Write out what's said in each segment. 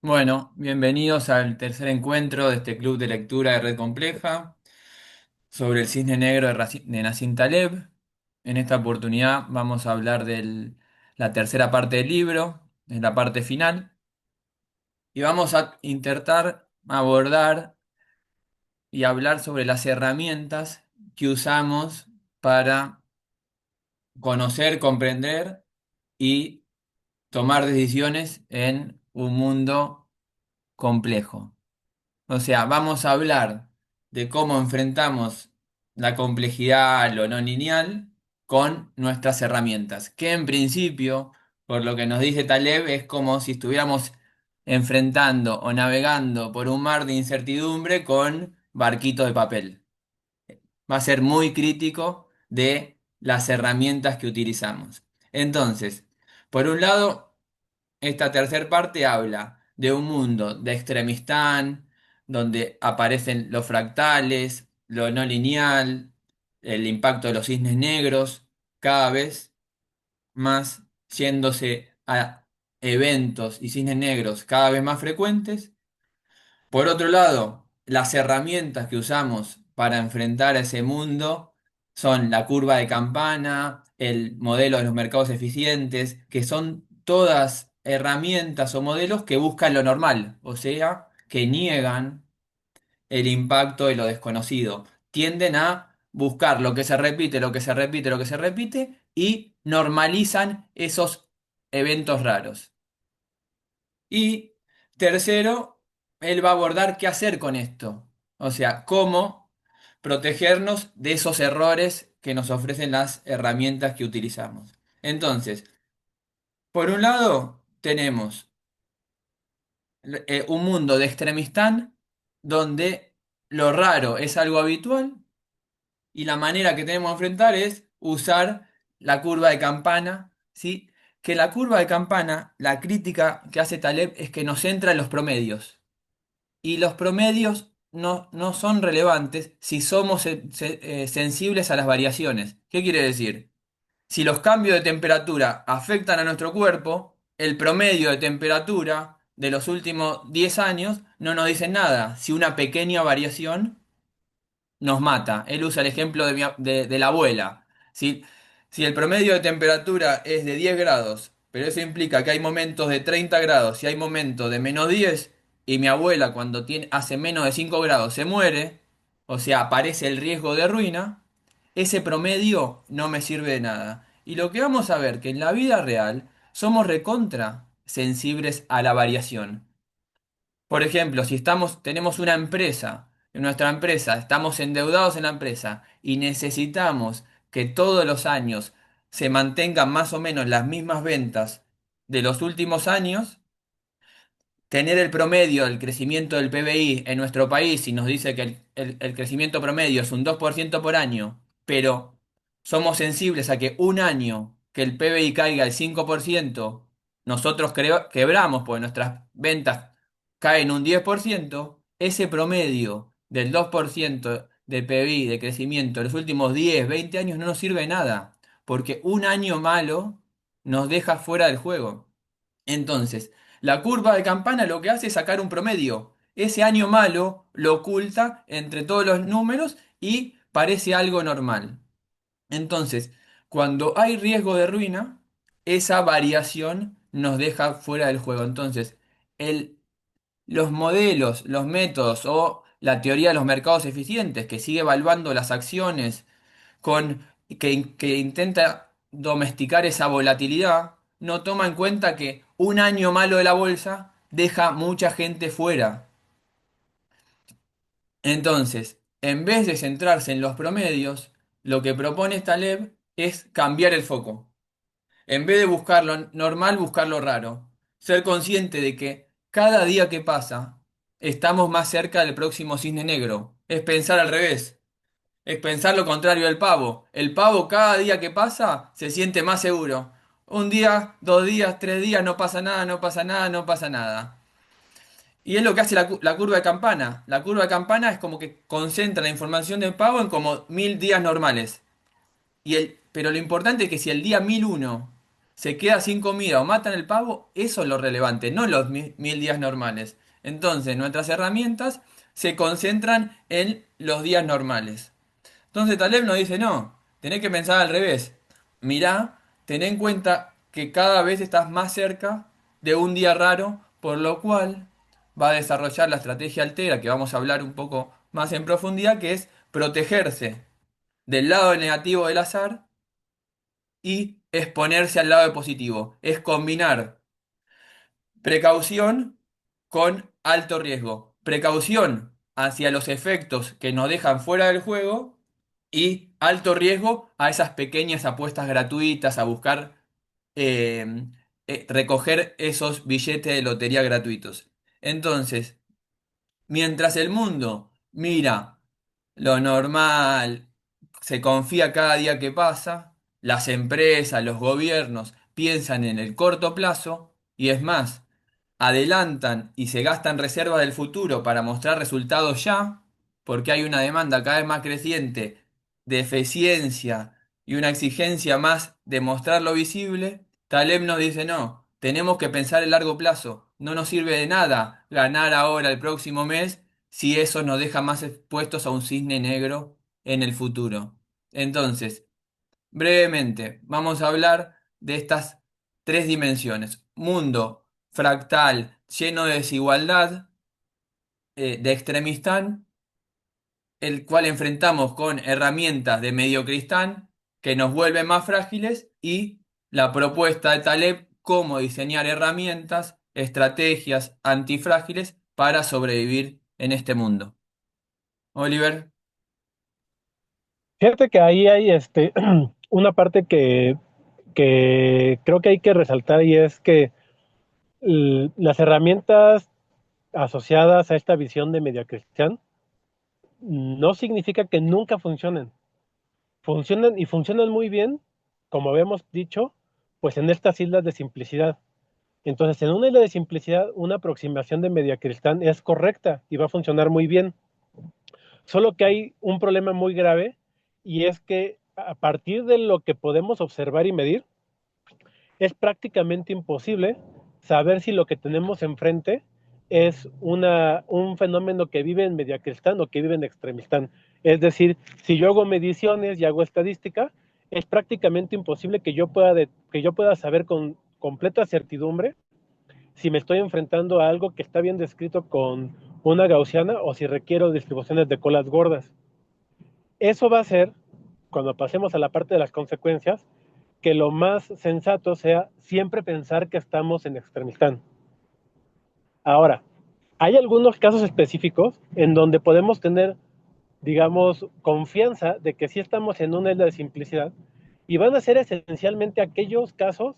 Bueno, bienvenidos al tercer encuentro de este club de lectura de Red Compleja sobre el Cisne Negro de Nassim Taleb. En esta oportunidad vamos a hablar de la tercera parte del libro, en la parte final, y vamos a intentar abordar y hablar sobre las herramientas que usamos para conocer, comprender y tomar decisiones en un mundo complejo. O sea, vamos a hablar de cómo enfrentamos la complejidad, lo no lineal, con nuestras herramientas, que en principio, por lo que nos dice Taleb, es como si estuviéramos enfrentando o navegando por un mar de incertidumbre con barquitos de papel. Va a ser muy crítico de las herramientas que utilizamos. Entonces, por un lado, esta tercera parte habla de un mundo de extremistán, donde aparecen los fractales, lo no lineal, el impacto de los cisnes negros, cada vez más yéndose a eventos y cisnes negros cada vez más frecuentes. Por otro lado, las herramientas que usamos para enfrentar a ese mundo son la curva de campana, el modelo de los mercados eficientes, que son todas herramientas o modelos que buscan lo normal, o sea, que niegan el impacto de lo desconocido. Tienden a buscar lo que se repite, lo que se repite, lo que se repite y normalizan esos eventos raros. Y tercero, él va a abordar qué hacer con esto. O sea, cómo protegernos de esos errores que nos ofrecen las herramientas que utilizamos. Entonces, por un lado, tenemos un mundo de extremistán donde lo raro es algo habitual y la manera que tenemos de enfrentar es usar la curva de campana, ¿sí? Que la curva de campana, la crítica que hace Taleb es que nos centra en los promedios. Y los promedios no son relevantes si somos sensibles a las variaciones. ¿Qué quiere decir? Si los cambios de temperatura afectan a nuestro cuerpo, el promedio de temperatura de los últimos 10 años no nos dice nada. Si una pequeña variación nos mata. Él usa el ejemplo de la abuela. Si, si el promedio de temperatura es de 10 grados, pero eso implica que hay momentos de 30 grados y hay momentos de -10, y mi abuela cuando hace menos de 5 grados se muere, o sea, aparece el riesgo de ruina, ese promedio no me sirve de nada. Y lo que vamos a ver que en la vida real somos recontra sensibles a la variación. Por ejemplo, si tenemos una empresa, en nuestra empresa, estamos endeudados en la empresa y necesitamos que todos los años se mantengan más o menos las mismas ventas de los últimos años, tener el promedio del crecimiento del PBI en nuestro país, si nos dice que el crecimiento promedio es un 2% por año, pero somos sensibles a que un año que el PBI caiga el 5%, nosotros quebramos porque nuestras ventas caen un 10%, ese promedio del 2% de PBI de crecimiento en los últimos 10, 20 años no nos sirve de nada, porque un año malo nos deja fuera del juego. Entonces, la curva de campana lo que hace es sacar un promedio. Ese año malo lo oculta entre todos los números y parece algo normal. Entonces, cuando hay riesgo de ruina, esa variación nos deja fuera del juego. Entonces, el, los modelos, los métodos o la teoría de los mercados eficientes, que sigue evaluando las acciones que intenta domesticar esa volatilidad, no toma en cuenta que un año malo de la bolsa deja mucha gente fuera. Entonces, en vez de centrarse en los promedios, lo que propone Taleb es cambiar el foco. En vez de buscar lo normal, buscar lo raro. Ser consciente de que cada día que pasa estamos más cerca del próximo cisne negro. Es pensar al revés. Es pensar lo contrario del pavo. El pavo cada día que pasa se siente más seguro. Un día, 2 días, 3 días, no pasa nada, no pasa nada, no pasa nada. Y es lo que hace la curva de campana. La curva de campana es como que concentra la información del pavo en como 1000 días normales. Pero lo importante es que si el día 1001 se queda sin comida o matan el pavo, eso es lo relevante, no los 1000 días normales. Entonces, nuestras herramientas se concentran en los días normales. Entonces Taleb nos dice, no, tenés que pensar al revés. Mirá, ten en cuenta que cada vez estás más cerca de un día raro, por lo cual va a desarrollar la estrategia altera, que vamos a hablar un poco más en profundidad, que es protegerse del lado negativo del azar y exponerse al lado positivo. Es combinar precaución con alto riesgo. Precaución hacia los efectos que nos dejan fuera del juego y alto riesgo a esas pequeñas apuestas gratuitas, a buscar eh, recoger esos billetes de lotería gratuitos. Entonces, mientras el mundo mira lo normal, se confía cada día que pasa, las empresas, los gobiernos piensan en el corto plazo y es más, adelantan y se gastan reservas del futuro para mostrar resultados ya, porque hay una demanda cada vez más creciente de eficiencia y una exigencia más de mostrar lo visible. Taleb nos dice, no, tenemos que pensar en largo plazo. No nos sirve de nada ganar ahora el próximo mes si eso nos deja más expuestos a un cisne negro en el futuro. Entonces, brevemente, vamos a hablar de estas tres dimensiones. Mundo fractal, lleno de desigualdad, de extremistán, el cual enfrentamos con herramientas de mediocristán que nos vuelven más frágiles y la propuesta de Taleb, cómo diseñar herramientas, estrategias antifrágiles para sobrevivir en este mundo. Oliver. Fíjate que ahí hay una parte que creo que hay que resaltar y es que las herramientas asociadas a esta visión de media cristiana no significa que nunca funcionen. Funcionan y funcionan muy bien, como habíamos dicho, pues en estas islas de simplicidad. Entonces, en una isla de simplicidad, una aproximación de media cristiana es correcta y va a funcionar muy bien. Solo que hay un problema muy grave y es que a partir de lo que podemos observar y medir, es prácticamente imposible saber si lo que tenemos enfrente es un fenómeno que vive en Mediacristán o que vive en Extremistán. Es decir, si yo hago mediciones y hago estadística, es prácticamente imposible que yo pueda saber con completa certidumbre si me estoy enfrentando a algo que está bien descrito con una gaussiana o si requiero distribuciones de colas gordas. Eso va a ser, cuando pasemos a la parte de las consecuencias, que lo más sensato sea siempre pensar que estamos en extremistán. Ahora, hay algunos casos específicos en donde podemos tener, digamos, confianza de que sí estamos en una isla de simplicidad y van a ser esencialmente aquellos casos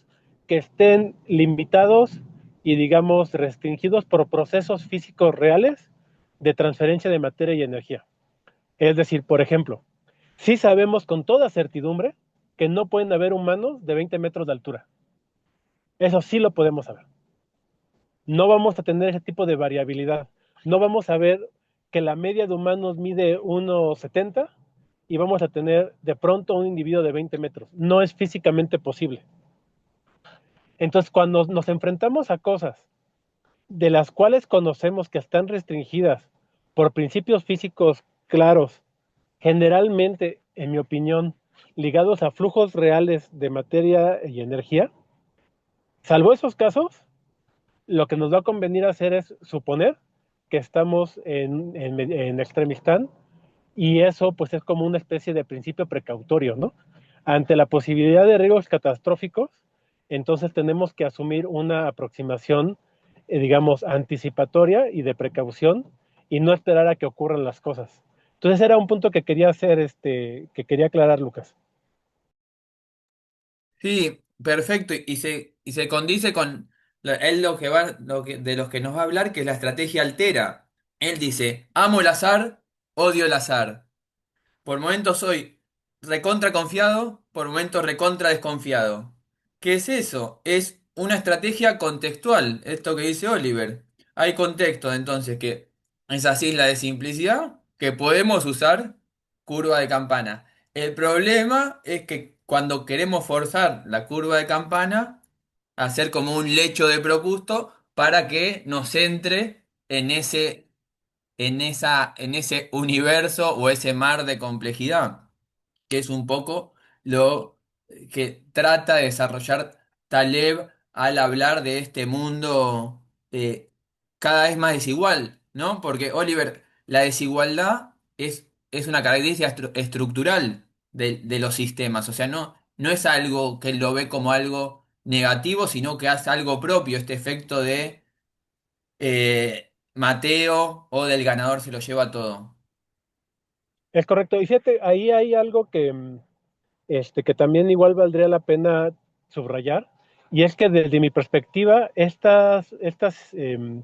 que estén limitados y, digamos, restringidos por procesos físicos reales de transferencia de materia y energía. Es decir, por ejemplo, sí sabemos con toda certidumbre que no pueden haber humanos de 20 metros de altura. Eso sí lo podemos saber. No vamos a tener ese tipo de variabilidad. No vamos a ver que la media de humanos mide 1,70 y vamos a tener de pronto un individuo de 20 metros. No es físicamente posible. Entonces, cuando nos enfrentamos a cosas de las cuales conocemos que están restringidas por principios físicos claros, generalmente, en mi opinión, ligados a flujos reales de materia y energía, salvo esos casos, lo que nos va a convenir hacer es suponer que estamos en extremistán y eso pues es como una especie de principio precautorio, ¿no? Ante la posibilidad de riesgos catastróficos, entonces tenemos que asumir una aproximación, digamos, anticipatoria y de precaución y no esperar a que ocurran las cosas. Entonces era un punto que quería hacer, que quería aclarar, Lucas. Sí, perfecto. Y se condice con él lo que va, de los que nos va a hablar, que es la estrategia altera. Él dice, amo el azar, odio el azar. Por momentos soy recontra confiado, por momentos recontra desconfiado. ¿Qué es eso? Es una estrategia contextual, esto que dice Oliver. Hay contexto entonces que esas islas de simplicidad que podemos usar curva de campana. El problema es que cuando queremos forzar la curva de Campana, hacer como un lecho de Procusto para que nos entre en ese universo o ese mar de complejidad, que es un poco lo que trata de desarrollar Taleb al hablar de este mundo cada vez más desigual, ¿no? Porque, Oliver, la desigualdad es una característica estructural de los sistemas, o sea, no es algo que lo ve como algo negativo, sino que hace algo propio, este efecto de Mateo o del ganador se lo lleva todo. Es correcto. Y fíjate, ahí hay algo que también igual valdría la pena subrayar, y es que desde mi perspectiva, estas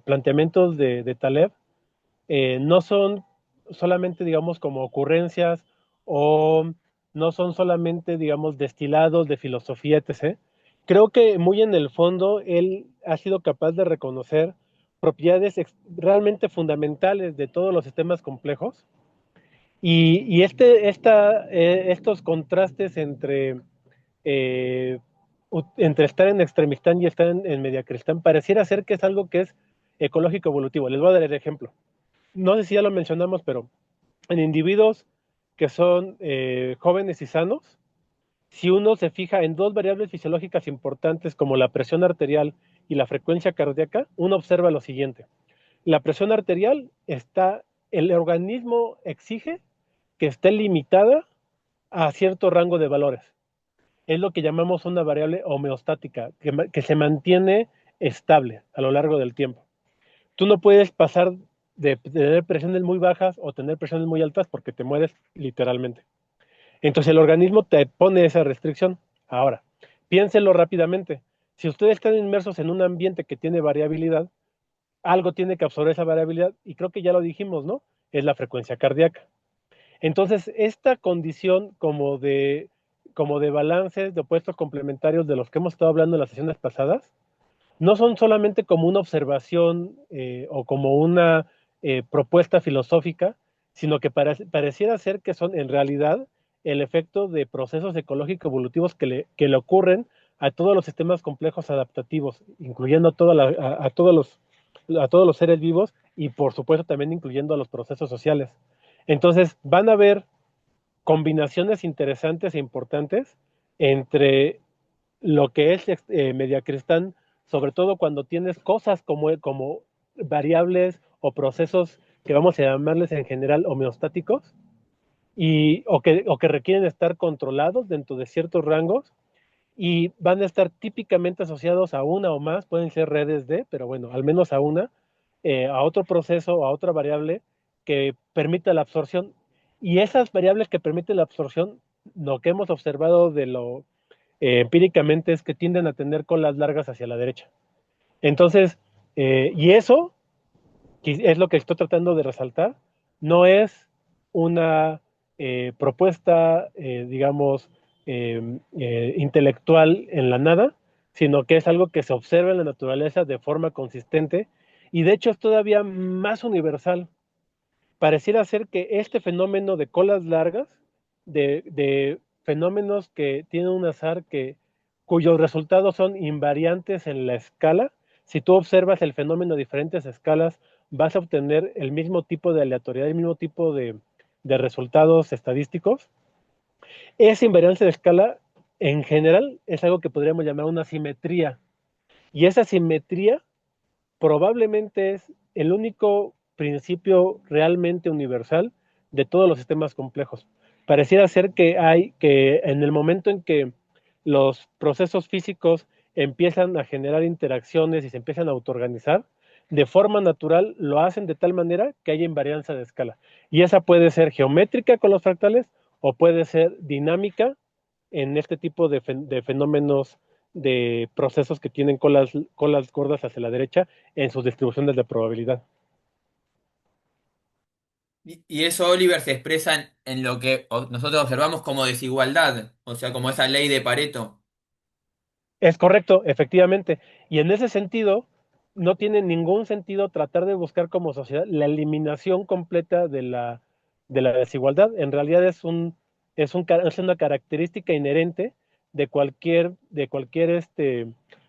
planteamientos de Taleb no son solamente, digamos, como ocurrencias o no son solamente, digamos, destilados de filosofía, etc. Creo que muy en el fondo él ha sido capaz de reconocer propiedades realmente fundamentales de todos los sistemas complejos y estos contrastes eh, entre estar en extremistán y estar en mediacristán pareciera ser que es algo que es ecológico evolutivo. Les voy a dar el ejemplo. No sé si ya lo mencionamos, pero en individuos que son jóvenes y sanos, si uno se fija en dos variables fisiológicas importantes como la presión arterial y la frecuencia cardíaca, uno observa lo siguiente. La presión arterial el organismo exige que esté limitada a cierto rango de valores. Es lo que llamamos una variable homeostática, que se mantiene estable a lo largo del tiempo. Tú no puedes pasar de tener presiones muy bajas o tener presiones muy altas porque te mueres literalmente. Entonces el organismo te pone esa restricción. Ahora, piénsenlo rápidamente. Si ustedes están inmersos en un ambiente que tiene variabilidad, algo tiene que absorber esa variabilidad y creo que ya lo dijimos, ¿no? Es la frecuencia cardíaca. Entonces, esta condición como de balances de opuestos complementarios de los que hemos estado hablando en las sesiones pasadas, no son solamente como una observación o como una propuesta filosófica, sino que pareciera ser que son en realidad el efecto de procesos ecológicos evolutivos que le ocurren a todos los sistemas complejos adaptativos, incluyendo a todos los seres vivos y por supuesto también incluyendo a los procesos sociales. Entonces van a haber combinaciones interesantes e importantes entre lo que es Mediacristán, sobre todo cuando tienes cosas como variables o procesos que vamos a llamarles en general homeostáticos o que requieren estar controlados dentro de ciertos rangos y van a estar típicamente asociados a una o más, pueden ser redes de, pero bueno, al menos a una, a otro proceso o a otra variable que permita la absorción. Y esas variables que permiten la absorción, lo que hemos observado empíricamente es que tienden a tener colas largas hacia la derecha. Entonces, y eso es lo que estoy tratando de resaltar, no es una propuesta, digamos, intelectual en la nada, sino que es algo que se observa en la naturaleza de forma consistente y de hecho es todavía más universal. Pareciera ser que este fenómeno de colas largas, de fenómenos que tienen un azar cuyos resultados son invariantes en la escala, si tú observas el fenómeno a diferentes escalas, vas a obtener el mismo tipo de aleatoriedad, el mismo tipo de resultados estadísticos. Esa invariancia de escala, en general, es algo que podríamos llamar una simetría. Y esa simetría probablemente es el único principio realmente universal de todos los sistemas complejos. Pareciera ser que en el momento en que los procesos físicos empiezan a generar interacciones y se empiezan a autoorganizar, de forma natural lo hacen de tal manera que haya invarianza de escala. Y esa puede ser geométrica con los fractales o puede ser dinámica en este tipo de fenómenos de procesos que tienen colas gordas hacia la derecha en sus distribuciones de probabilidad. Y eso, Oliver, se expresa en lo que nosotros observamos como desigualdad, o sea, como esa ley de Pareto. Es correcto, efectivamente. Y en ese sentido, no tiene ningún sentido tratar de buscar como sociedad la eliminación completa de la desigualdad. En realidad es es una característica inherente de cualquier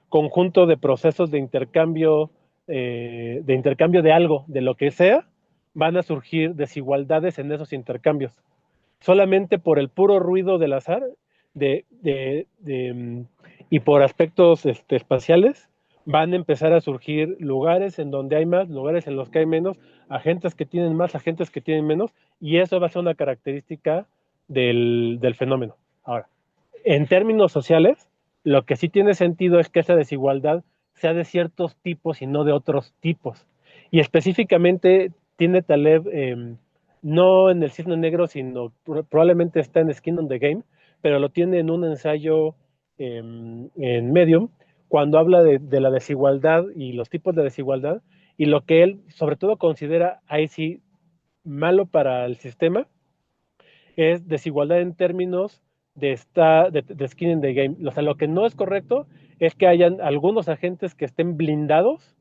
conjunto de procesos de intercambio de algo, de lo que sea, van a surgir desigualdades en esos intercambios. Solamente por el puro ruido del azar y por aspectos espaciales, van a empezar a surgir lugares en donde hay más, lugares en los que hay menos, agentes que tienen más, agentes que tienen menos, y eso va a ser una característica del fenómeno. Ahora, en términos sociales, lo que sí tiene sentido es que esa desigualdad sea de ciertos tipos y no de otros tipos. Y específicamente tiene Taleb, no en el Cisne Negro, sino probablemente está en Skin on the Game, pero lo tiene en un ensayo en Medium, cuando habla de la desigualdad y los tipos de desigualdad, y lo que él sobre todo considera ahí sí malo para el sistema es desigualdad en términos de skin in the game. O sea, lo que no es correcto es que hayan algunos agentes que estén blindados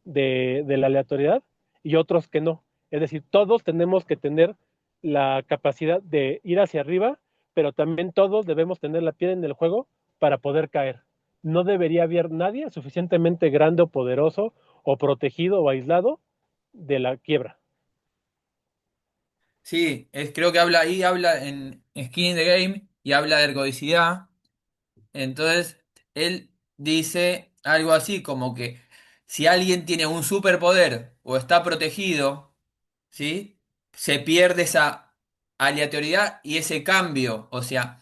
de la aleatoriedad y otros que no. Es decir, todos tenemos que tener la capacidad de ir hacia arriba, pero también todos debemos tener la piel en el juego para poder caer. No debería haber nadie suficientemente grande o poderoso o protegido o aislado de la quiebra. Sí, creo que habla ahí, habla en Skin in the Game y habla de ergodicidad. Entonces, él dice algo así como que si alguien tiene un superpoder o está protegido, ¿sí? Se pierde esa aleatoriedad y ese cambio. O sea,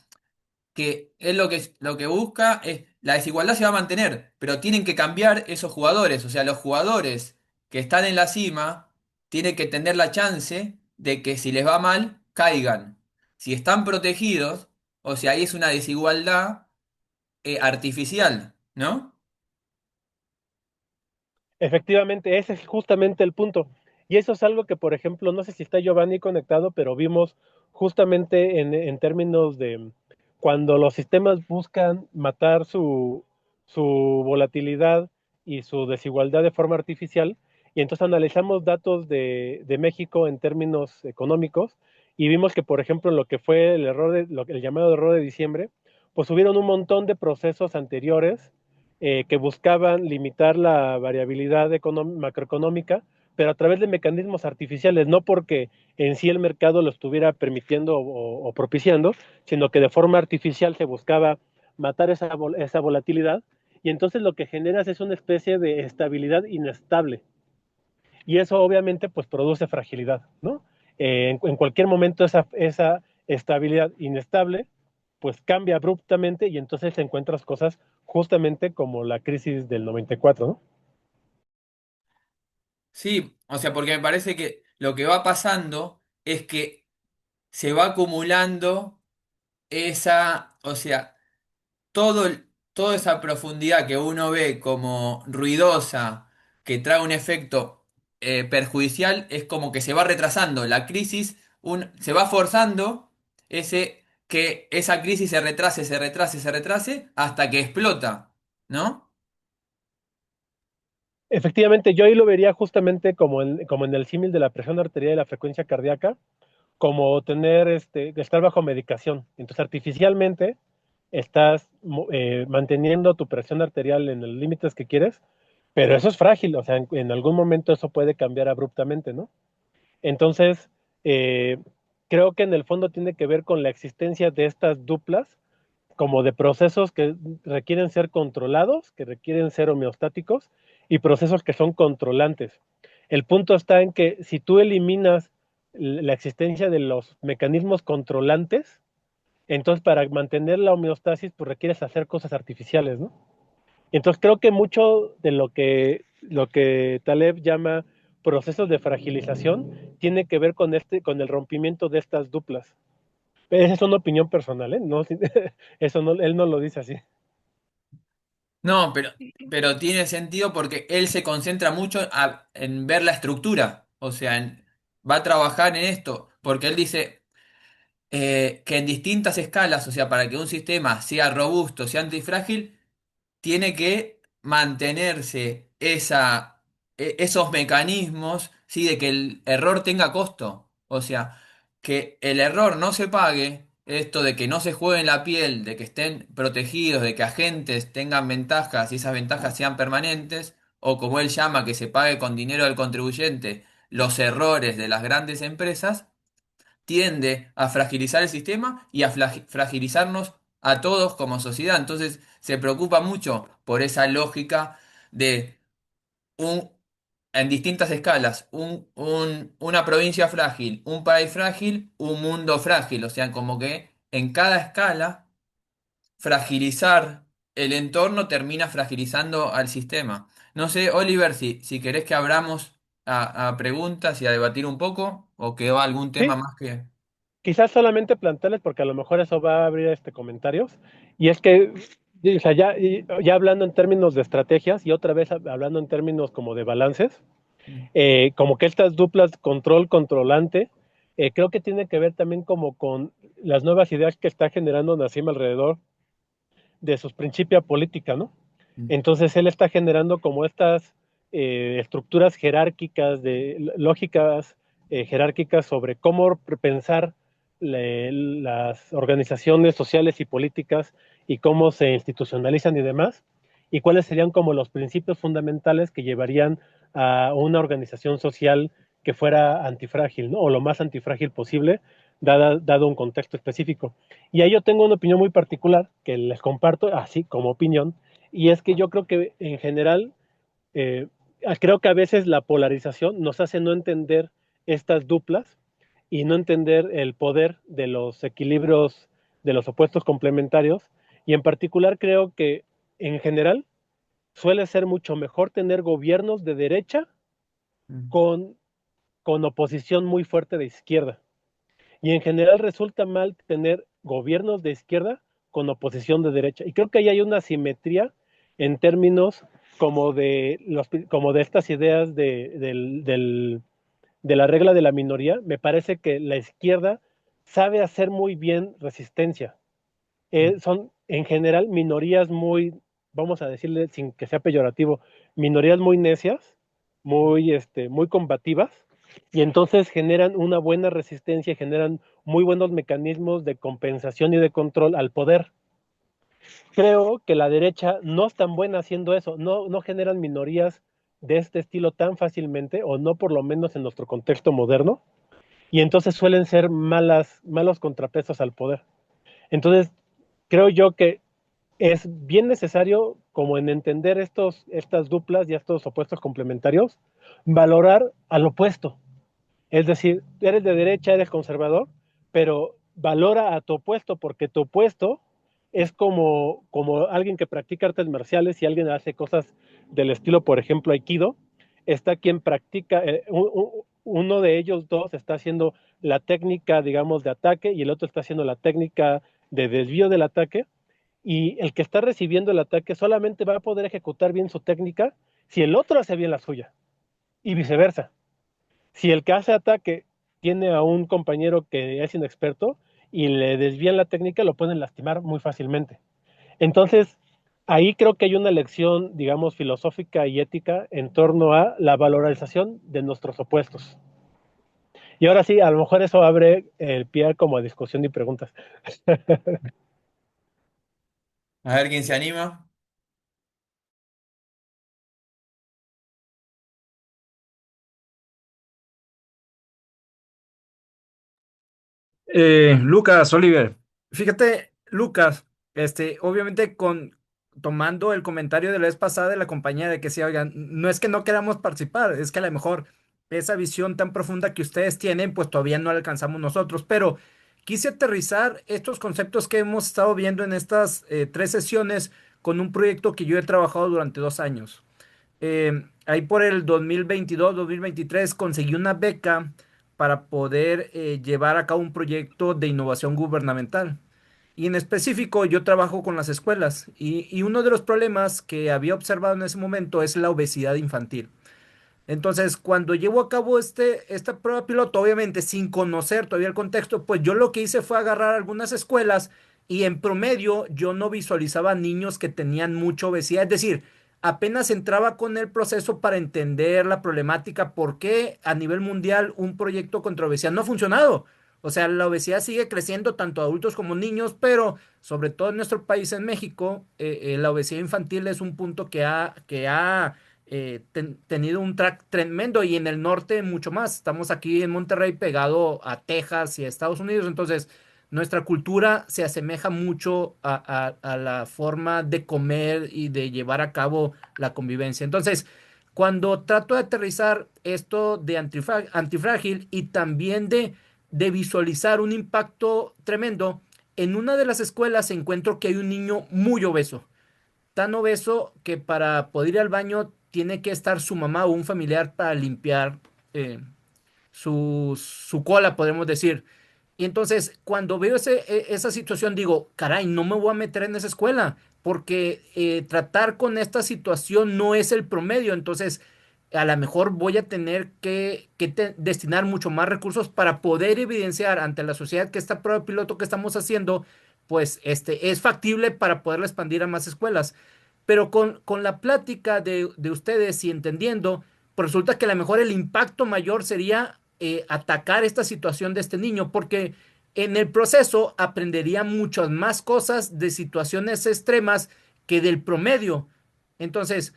que es lo que busca es la desigualdad se va a mantener, pero tienen que cambiar esos jugadores. O sea, los jugadores que están en la cima tienen que tener la chance de que si les va mal, caigan. Si están protegidos, o sea, ahí es una desigualdad artificial, ¿no? Efectivamente, ese es justamente el punto. Y eso es algo que, por ejemplo, no sé si está Giovanni conectado, pero vimos justamente en términos de cuando los sistemas buscan matar su volatilidad y su desigualdad de forma artificial, y entonces analizamos datos de México en términos económicos, y vimos que, por ejemplo, en lo que fue el llamado error de diciembre, pues hubieron un montón de procesos anteriores que buscaban limitar la variabilidad macroeconómica, pero a través de mecanismos artificiales, no porque en sí el mercado lo estuviera permitiendo o propiciando, sino que de forma artificial se buscaba matar esa volatilidad, y entonces lo que generas es una especie de estabilidad inestable, y eso obviamente pues produce fragilidad, ¿no? En cualquier momento esa estabilidad inestable pues cambia abruptamente y entonces encuentras cosas justamente como la crisis del 94, ¿no? Sí, o sea, porque me parece que lo que va pasando es que se va acumulando esa, o sea, toda esa profundidad que uno ve como ruidosa, que trae un efecto perjudicial, es como que se va retrasando. La crisis se va forzando que esa crisis se retrase, se retrase, se retrase, hasta que explota, ¿no? Efectivamente, yo ahí lo vería justamente como en el símil de la presión arterial y la frecuencia cardíaca, como estar bajo medicación. Entonces, artificialmente estás manteniendo tu presión arterial en los límites que quieres, pero eso es frágil, o sea, en algún momento eso puede cambiar abruptamente, ¿no? Entonces, eh, creo que en el fondo tiene que ver con la existencia de estas duplas, como de procesos que requieren ser controlados, que requieren ser homeostáticos, y procesos que son controlantes. El punto está en que si tú eliminas la existencia de los mecanismos controlantes, entonces para mantener la homeostasis, pues requieres hacer cosas artificiales, ¿no? Entonces creo que mucho de lo que Taleb llama procesos de fragilización tiene que ver con el rompimiento de estas duplas. Esa es una opinión personal, ¿eh? No, eso no, él no lo dice así. No, pero tiene sentido porque él se concentra mucho en ver la estructura, o sea, va a trabajar en esto, porque él dice que en distintas escalas, o sea, para que un sistema sea robusto, sea antifrágil, tiene que mantenerse esos mecanismos, ¿sí? De que el error tenga costo, o sea, que el error no se pague esto de que no se jueguen la piel, de que estén protegidos, de que agentes tengan ventajas y esas ventajas sean permanentes, o como él llama, que se pague con dinero del contribuyente los errores de las grandes empresas, tiende a fragilizar el sistema y a fragilizarnos a todos como sociedad. Entonces se preocupa mucho por esa lógica de un, en distintas escalas, una provincia frágil, un país frágil, un mundo frágil. O sea, como que en cada escala, fragilizar el entorno termina fragilizando al sistema. No sé, Oliver, si querés que abramos a preguntas y a debatir un poco, o quedó algún tema Sí, más que... quizás solamente plantearles, porque a lo mejor eso va a abrir comentarios, y es que, o sea, ya hablando en términos de estrategias y otra vez hablando en términos como de balances, como que estas duplas control-controlante, creo que tiene que ver también como con las nuevas ideas que está generando Nassim alrededor de sus principios política, ¿no? Entonces él está generando como estas estructuras jerárquicas, lógicas jerárquicas sobre cómo pensar las organizaciones sociales y políticas y cómo se institucionalizan y demás, y cuáles serían como los principios fundamentales que llevarían a una organización social que fuera antifrágil, ¿no? O lo más antifrágil posible, dado un contexto específico. Y ahí yo tengo una opinión muy particular que les comparto así como opinión, y es que yo creo que en general, eh, creo que a veces la polarización nos hace no entender estas duplas y no entender el poder de los equilibrios de los opuestos complementarios, y en particular creo que en general suele ser mucho mejor tener gobiernos de derecha con, con oposición muy fuerte de izquierda. Y en general resulta mal tener gobiernos de izquierda con oposición de derecha. Y creo que ahí hay una simetría en términos como de estas ideas de la regla de la minoría. Me parece que la izquierda sabe hacer muy bien resistencia. Son en general minorías muy, vamos a decirle sin que sea peyorativo, minorías muy necias, muy combativas, y entonces generan una buena resistencia, generan muy buenos mecanismos de compensación y de control al poder. Creo que la derecha no es tan buena haciendo eso, no generan minorías de este estilo tan fácilmente, o no por lo menos en nuestro contexto moderno, y entonces suelen ser malos contrapesos al poder. Entonces, creo yo que es bien necesario, como en entender estas duplas y estos opuestos complementarios, valorar al opuesto. Es decir, eres de derecha, eres conservador, pero valora a tu opuesto, porque tu opuesto es como alguien que practica artes marciales y alguien hace cosas del estilo, por ejemplo, Aikido. Está quien practica, uno de ellos dos está haciendo la técnica, digamos, de ataque, y el otro está haciendo la técnica de desvío del ataque, y el que está recibiendo el ataque solamente va a poder ejecutar bien su técnica si el otro hace bien la suya, y viceversa. Si el que hace ataque tiene a un compañero que es inexperto y le desvían la técnica, lo pueden lastimar muy fácilmente. Entonces, ahí creo que hay una lección, digamos, filosófica y ética en torno a la valorización de nuestros opuestos. Y ahora sí, a lo mejor eso abre el pie como a discusión y preguntas. A ver quién se anima. Lucas, Oliver, fíjate, Lucas, obviamente tomando el comentario de la vez pasada de la compañía de que sí, oigan, no es que no queramos participar, es que a lo mejor esa visión tan profunda que ustedes tienen, pues todavía no la alcanzamos nosotros, pero quise aterrizar estos conceptos que hemos estado viendo en estas 3 sesiones con un proyecto que yo he trabajado durante 2 años. Ahí por el 2022-2023 conseguí una beca para poder llevar a cabo un proyecto de innovación gubernamental. Y en específico yo trabajo con las escuelas y uno de los problemas que había observado en ese momento es la obesidad infantil. Entonces, cuando llevo a cabo esta prueba piloto, obviamente sin conocer todavía el contexto, pues yo lo que hice fue agarrar algunas escuelas y en promedio yo no visualizaba niños que tenían mucha obesidad. Es decir, apenas entraba con el proceso para entender la problemática, por qué a nivel mundial un proyecto contra obesidad no ha funcionado. O sea, la obesidad sigue creciendo tanto adultos como niños, pero sobre todo en nuestro país, en México, la obesidad infantil es un punto que ha tenido un track tremendo y en el norte mucho más. Estamos aquí en Monterrey pegado a Texas y a Estados Unidos, entonces nuestra cultura se asemeja mucho a la forma de comer y de llevar a cabo la convivencia. Entonces, cuando trato de aterrizar esto de antifrágil y también de visualizar un impacto tremendo, en una de las escuelas encuentro que hay un niño muy obeso, tan obeso que para poder ir al baño tiene que estar su mamá o un familiar para limpiar eh, su cola, podemos decir. Y entonces, cuando veo esa situación, digo, caray, no me voy a meter en esa escuela, porque tratar con esta situación no es el promedio. Entonces, a lo mejor voy a tener que destinar mucho más recursos para poder evidenciar ante la sociedad que esta prueba piloto que estamos haciendo, pues, es factible para poderla expandir a más escuelas. Pero con la plática de ustedes y entendiendo, pues resulta que a lo mejor el impacto mayor sería atacar esta situación de este niño, porque en el proceso aprendería muchas más cosas de situaciones extremas que del promedio. Entonces,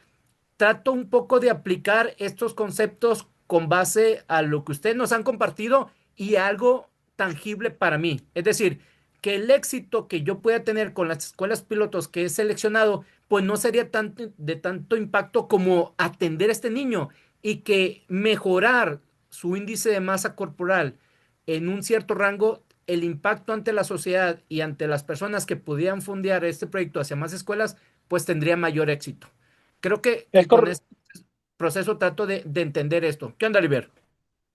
trato un poco de aplicar estos conceptos con base a lo que ustedes nos han compartido y algo tangible para mí. Es decir, que el éxito que yo pueda tener con las escuelas pilotos que he seleccionado, pues no sería de tanto impacto como atender a este niño y que mejorar su índice de masa corporal en un cierto rango, el impacto ante la sociedad y ante las personas que pudieran fondear este proyecto hacia más escuelas, pues tendría mayor éxito. Creo Es, que con cor- este proceso trato de entender esto. ¿Qué onda, Oliver?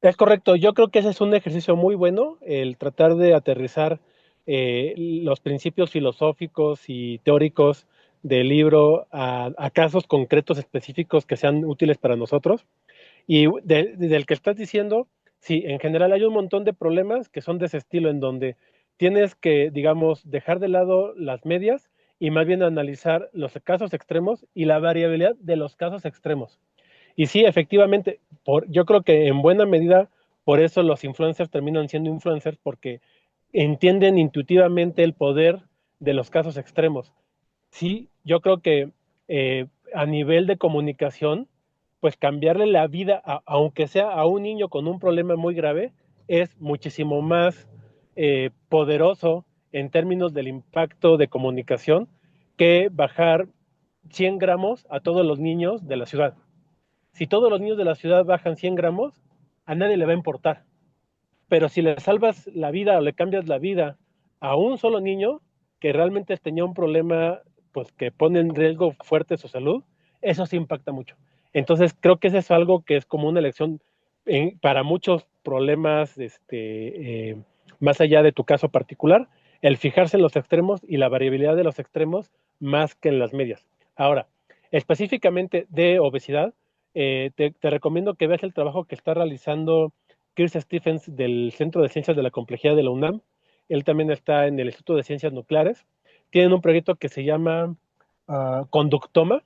es correcto, yo creo que ese es un ejercicio muy bueno, el tratar de aterrizar los principios filosóficos y teóricos del libro a casos concretos específicos que sean útiles para nosotros. Y del que estás diciendo, sí, en general hay un montón de problemas que son de ese estilo, en donde tienes que, digamos, dejar de lado las medias y más bien analizar los casos extremos y la variabilidad de los casos extremos. Y sí, efectivamente, yo creo que en buena medida por eso los influencers terminan siendo influencers porque entienden intuitivamente el poder de los casos extremos. Sí, yo creo que a nivel de comunicación, pues cambiarle la vida, aunque sea a un niño con un problema muy grave, es muchísimo más poderoso en términos del impacto de comunicación que bajar 100 gramos a todos los niños de la ciudad. Si todos los niños de la ciudad bajan 100 gramos, a nadie le va a importar. Pero si le salvas la vida o le cambias la vida a un solo niño que realmente tenía un problema pues que pone en riesgo fuerte su salud, eso sí impacta mucho. Entonces creo que eso es algo que es como una elección para muchos problemas, más allá de tu caso particular, el fijarse en los extremos y la variabilidad de los extremos más que en las medias. Ahora, específicamente de obesidad, te recomiendo que veas el trabajo que está realizando Chris Stephens del Centro de Ciencias de la Complejidad de la UNAM. Él también está en el Instituto de Ciencias Nucleares. Tienen un proyecto que se llama Conductoma,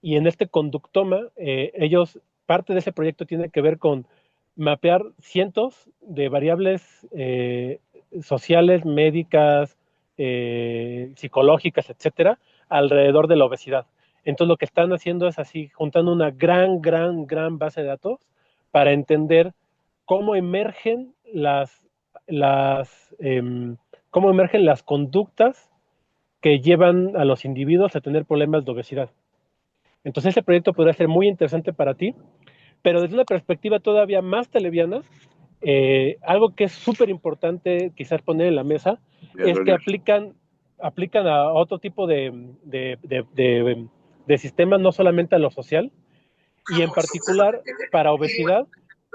y en este Conductoma, parte de ese proyecto tiene que ver con mapear cientos de variables sociales, médicas, psicológicas, etcétera, alrededor de la obesidad. Entonces lo que están haciendo es así, juntando una gran base de datos para entender cómo emergen las cómo emergen las conductas que llevan a los individuos a tener problemas de obesidad. Entonces ese proyecto podría ser muy interesante para ti, pero desde una perspectiva todavía más televiana, algo que es súper importante quizás poner en la mesa es que aplican a otro tipo de sistemas, no solamente a lo social, y en particular para obesidad.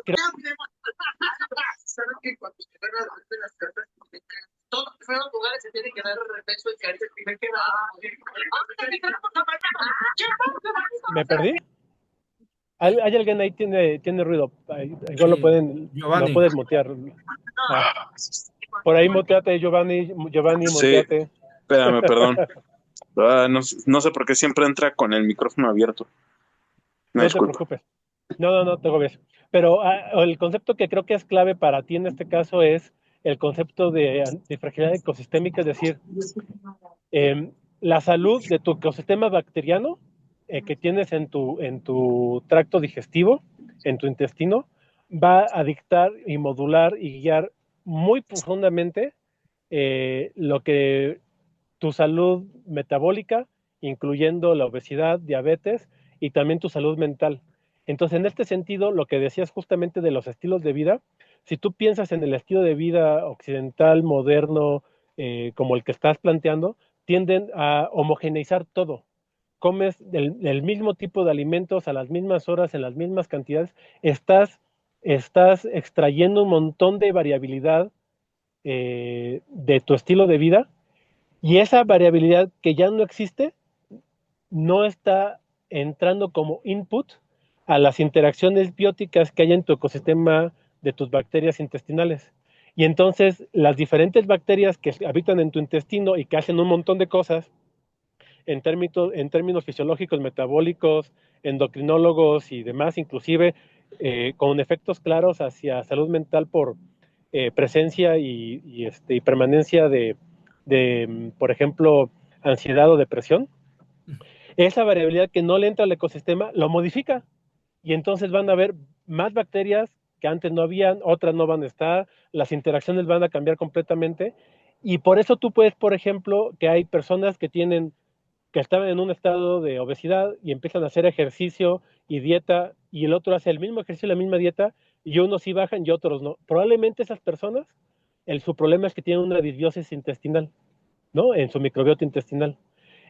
Creo que cuando se van a hacer las cartas, todos los primeros lugares se tienen que dar el reflejo de que es el primer que va a morir. ¿Me perdí? ¿Hay alguien ahí tiene ruido? Igual lo Giovanni. puedes mutear. Ah, por ahí muteate, Giovanni, Sí, muteate. espérame, perdón. No, no sé por qué siempre entra con el micrófono abierto. Una No te disculpa. preocupes. No, te agobies. Pero el concepto que creo que es clave para ti en este caso es el concepto de fragilidad ecosistémica, es decir, la salud de tu ecosistema bacteriano que tienes en tu tracto digestivo, en tu intestino, va a dictar y modular y guiar muy profundamente lo que tu salud metabólica, incluyendo la obesidad, diabetes y también tu salud mental. Entonces, en este sentido, lo que decías justamente de los estilos de vida, si tú piensas en el estilo de vida occidental, moderno, como el que estás planteando, tienden a homogeneizar todo. Comes el mismo tipo de alimentos a las mismas horas, en las mismas cantidades, estás extrayendo un montón de variabilidad de tu estilo de vida y esa variabilidad que ya no existe no está entrando como input a las interacciones bióticas que hay en tu ecosistema de tus bacterias intestinales. Y entonces las diferentes bacterias que habitan en tu intestino y que hacen un montón de cosas en términos fisiológicos, metabólicos, endocrinólogos y demás, inclusive con efectos claros hacia salud mental por presencia y permanencia por ejemplo, ansiedad o depresión, esa variabilidad que no le entra al ecosistema lo modifica y entonces van a haber más bacterias que antes no habían, otras no van a estar, las interacciones van a cambiar completamente y por eso tú puedes, por ejemplo, que hay personas que estaban en un estado de obesidad y empiezan a hacer ejercicio y dieta y el otro hace el mismo ejercicio y la misma dieta y unos sí bajan y otros no. Probablemente esas personas, su problema es que tienen una disbiosis intestinal, ¿no? En su microbiota intestinal.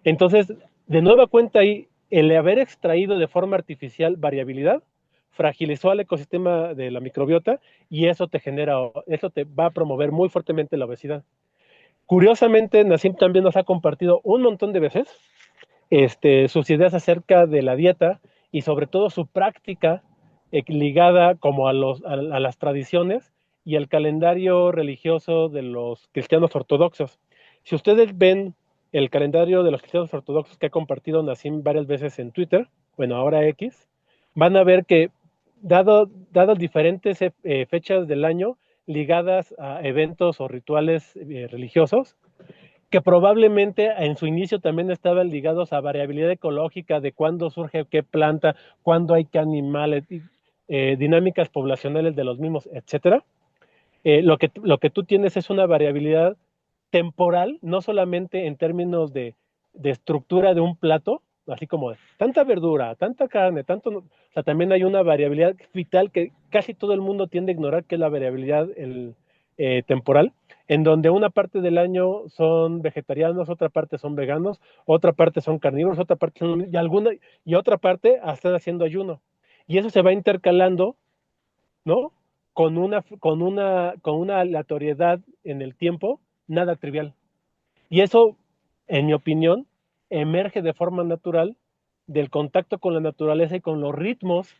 Entonces, de nueva cuenta ahí, el haber extraído de forma artificial variabilidad fragilizó al ecosistema de la microbiota y eso te va a promover muy fuertemente la obesidad. Curiosamente, Nassim también nos ha compartido un montón de veces sus ideas acerca de la dieta y sobre todo su práctica ligada como a las tradiciones y el calendario religioso de los cristianos ortodoxos. Si ustedes ven el calendario de los cristianos ortodoxos que ha compartido Nassim varias veces en Twitter, bueno, ahora X, van a ver que dadas diferentes fechas del año ligadas a eventos o rituales religiosos, que probablemente en su inicio también estaban ligados a variabilidad ecológica de cuándo surge qué planta, cuándo hay qué animales, dinámicas poblacionales de los mismos, etcétera. Lo que tú tienes es una variabilidad temporal, no solamente en términos de estructura de un plato, así como de tanta verdura, tanta carne, o sea, también hay una variabilidad vital que casi todo el mundo tiende a ignorar, que es la variabilidad temporal, en donde una parte del año son vegetarianos, otra parte son veganos, otra parte son carnívoros, otra parte son, y otra parte están haciendo ayuno. Y eso se va intercalando, ¿no? Con una aleatoriedad en el tiempo nada trivial. Y eso, en mi opinión, emerge de forma natural del contacto con la naturaleza y con los ritmos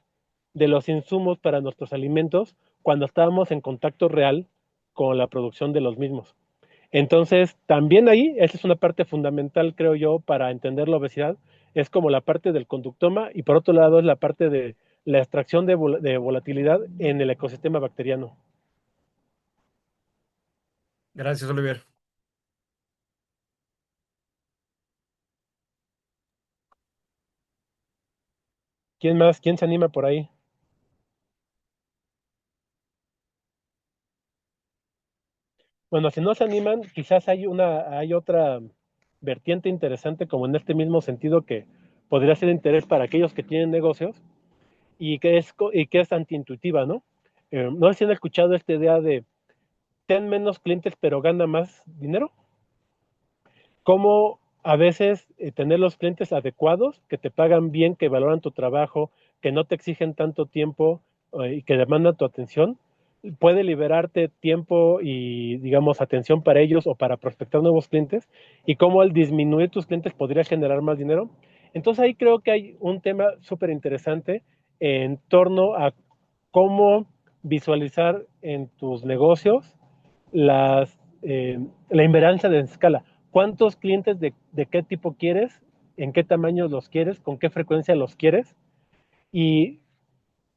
de los insumos para nuestros alimentos cuando estábamos en contacto real con la producción de los mismos. Entonces, también ahí, esa es una parte fundamental, creo yo, para entender la obesidad, es como la parte del conductoma y por otro lado es la parte de la extracción de volatilidad en el ecosistema bacteriano. Gracias, Oliver. ¿Quién más? ¿Quién se anima por ahí? Bueno, si no se animan, quizás hay otra vertiente interesante como en este mismo sentido que podría ser de interés para aquellos que tienen negocios y que es antiintuitiva, ¿no? No sé si han escuchado esta idea de ten menos clientes pero gana más dinero. Cómo a veces tener los clientes adecuados, que te pagan bien, que valoran tu trabajo, que no te exigen tanto tiempo y que demandan tu atención, puede liberarte tiempo y, digamos, atención para ellos o para prospectar nuevos clientes, y cómo al disminuir tus clientes podrías generar más dinero. Entonces ahí creo que hay un tema súper interesante en torno a cómo visualizar en tus negocios la inverancia de escala. ¿Cuántos clientes de qué tipo quieres? ¿En qué tamaño los quieres? ¿Con qué frecuencia los quieres? Y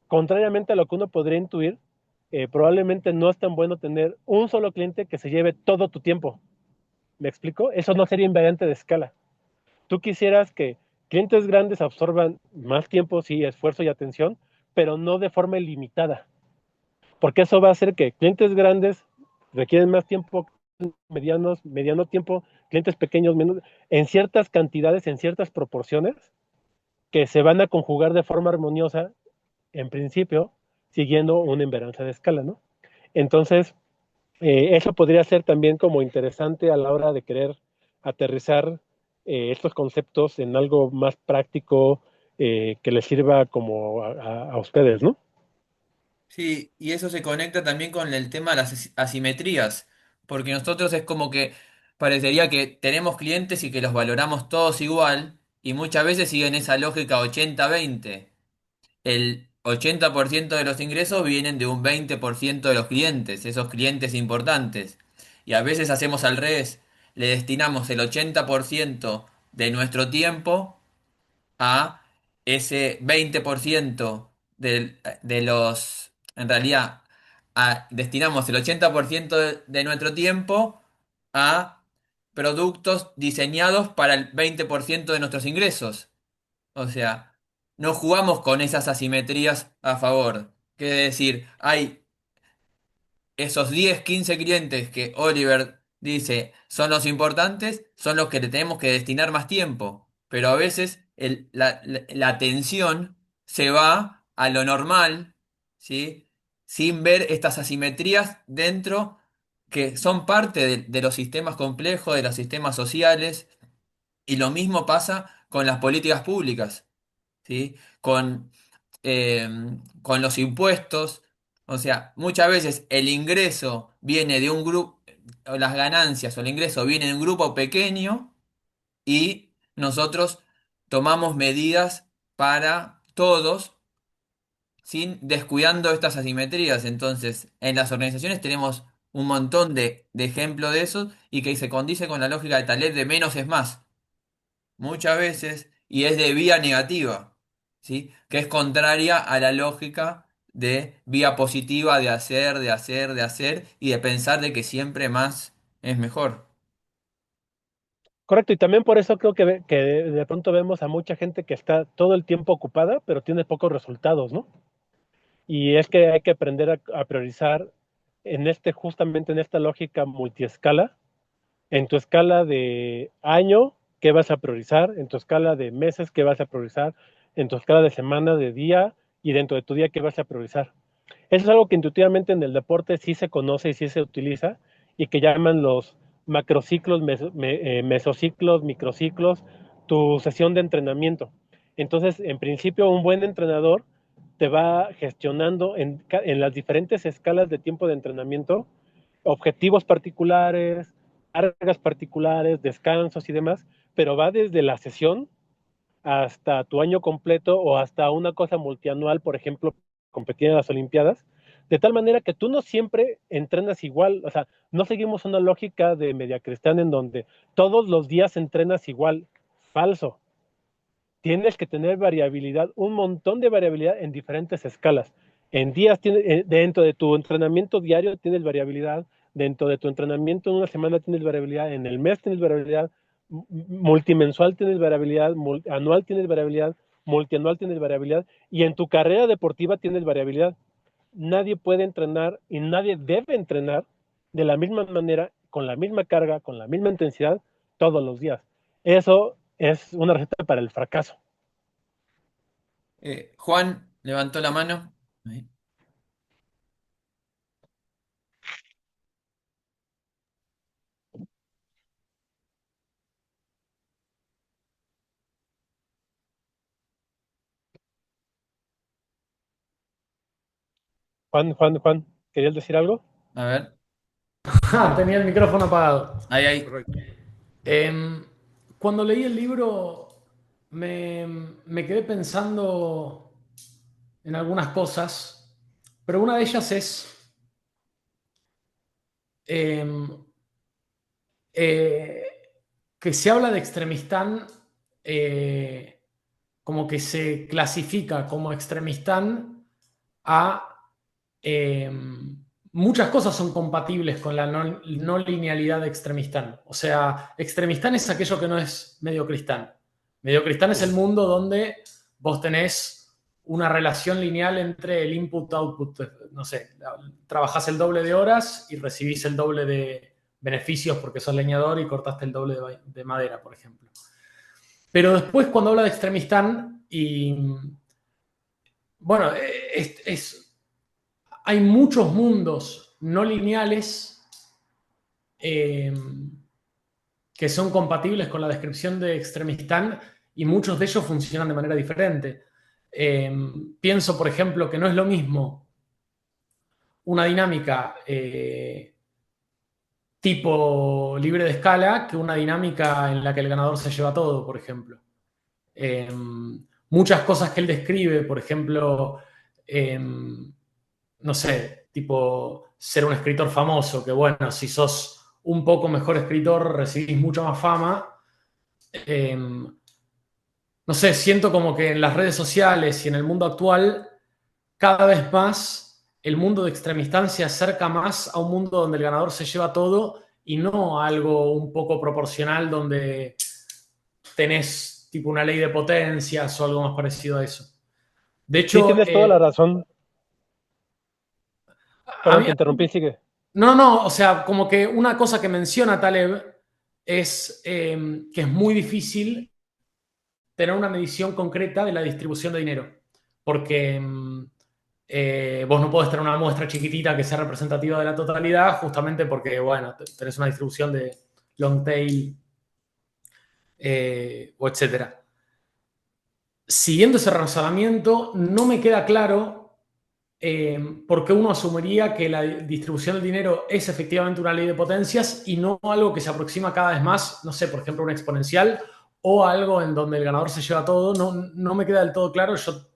contrariamente a lo que uno podría intuir, probablemente no es tan bueno tener un solo cliente que se lleve todo tu tiempo. ¿Me explico? Eso no sería invariante de escala. Tú quisieras que clientes grandes absorban más tiempo, sí, esfuerzo y atención, pero no de forma ilimitada, porque eso va a hacer que clientes grandes requieren más tiempo, mediano tiempo, clientes pequeños, menos, en ciertas cantidades, en ciertas proporciones, que se van a conjugar de forma armoniosa, en principio, siguiendo una invariancia de escala, ¿no? Entonces, eso podría ser también como interesante a la hora de querer aterrizar estos conceptos en algo más práctico que les sirva como a ustedes, ¿no? Sí, y eso se conecta también con el tema de las asimetrías, porque nosotros es como que parecería que tenemos clientes y que los valoramos todos igual, y muchas veces siguen esa lógica 80-20. El 80% de los ingresos vienen de un 20% de los clientes, esos clientes importantes. Y a veces hacemos al revés, le destinamos el 80% de nuestro tiempo a ese 20% de los, en realidad, destinamos el 80% de nuestro tiempo a productos diseñados para el 20% de nuestros ingresos. O sea, no jugamos con esas asimetrías a favor. Quiere decir, hay esos 10 15 clientes que Oliver dice son los importantes, son los que le tenemos que destinar más tiempo. Pero a veces la atención se va a lo normal, ¿sí? Sin ver estas asimetrías dentro que son parte de los sistemas complejos, de los sistemas sociales. Y lo mismo pasa con las políticas públicas, ¿sí? Eh, con los impuestos. O sea, muchas veces el ingreso viene de un grupo, o las ganancias o el ingreso viene de un grupo pequeño y nosotros tomamos medidas para todos sin descuidando estas asimetrías. Entonces, en las organizaciones tenemos un montón de ejemplos de eso y que se condice con la lógica de Taleb de menos es más muchas veces y es de vía negativa, ¿sí? Que es contraria a la lógica de vía positiva de hacer, de hacer, de hacer y de pensar de que siempre más es mejor. Correcto, y también por eso creo que de pronto vemos a mucha gente que está todo el tiempo ocupada, pero tiene pocos resultados, ¿no? Y es que hay que aprender a priorizar justamente en esta lógica multiescala, en tu escala de año, ¿qué vas a priorizar? En tu escala de meses, ¿qué vas a priorizar? En tu escala de semana, de día, y dentro de tu día, ¿qué vas a priorizar? Eso es algo que intuitivamente en el deporte sí se conoce y sí se utiliza, y que llaman los macrociclos, mesociclos, microciclos, tu sesión de entrenamiento. Entonces, en principio, un buen entrenador te va gestionando en las diferentes escalas de tiempo de entrenamiento objetivos particulares, cargas particulares, descansos y demás, pero va desde la sesión hasta tu año completo o hasta una cosa multianual, por ejemplo, competir en las Olimpiadas, de tal manera que tú no siempre entrenas igual, o sea, no seguimos una lógica de media cristiana en donde todos los días entrenas igual, falso. Tienes que tener variabilidad, un montón de variabilidad en diferentes escalas. En días, dentro de tu entrenamiento diario tienes variabilidad, dentro de tu entrenamiento en una semana tienes variabilidad, en el mes tienes variabilidad, multimensual tienes variabilidad, anual tienes variabilidad, multianual tienes variabilidad, y en tu carrera deportiva tienes variabilidad. Nadie puede entrenar y nadie debe entrenar de la misma manera, con la misma carga, con la misma intensidad, todos los días. Eso es una receta para el fracaso. Juan levantó la mano. Ahí. Juan, ¿querías decir algo? A ver. Ah, tenía el micrófono apagado. Ahí, ahí. Correcto. Em, Cuando leí el libro me, me quedé pensando en algunas cosas, pero una de ellas es em, eh, que se habla de extremistán, como que se clasifica como extremistán a eh, muchas cosas son compatibles con la no linealidad de Extremistán. O sea, Extremistán es aquello que no es Mediocristán. Mediocristán es el mundo donde vos tenés una relación lineal entre el input-output. No sé, trabajás el doble de horas y recibís el doble de beneficios porque sos leñador y cortaste el doble de madera, por ejemplo. Pero después, cuando habla de Extremistán, y bueno, hay muchos mundos no lineales eh, que son compatibles con la descripción de Extremistán y muchos de ellos funcionan de manera diferente. Pienso, por ejemplo, que no es lo mismo una dinámica tipo libre de escala que una dinámica en la que el ganador se lleva todo, por ejemplo. Muchas cosas que él describe, por ejemplo, no sé, tipo ser un escritor famoso, que bueno, si sos un poco mejor escritor, recibís mucha más fama. No sé, siento como que en las redes sociales y en el mundo actual, cada vez más el mundo de Extremistán se acerca más a un mundo donde el ganador se lleva todo y no a algo un poco proporcional donde tenés tipo una ley de potencias o algo más parecido a eso. De Sí, hecho, tienes toda la razón. a Perdón, mí, te interrumpí, sigue. no, o sea, como que una cosa que menciona Taleb es que es muy difícil tener una medición concreta de la distribución de dinero, porque vos no podés tener una muestra chiquitita que sea representativa de la totalidad, justamente porque, bueno, tenés una distribución de long tail o etcétera. Siguiendo ese razonamiento, no me queda claro por qué uno asumiría que la distribución del dinero es efectivamente una ley de potencias y no algo que se aproxima cada vez más, no sé, por ejemplo, una exponencial o algo en donde el ganador se lleva todo. No me queda del todo claro. Yo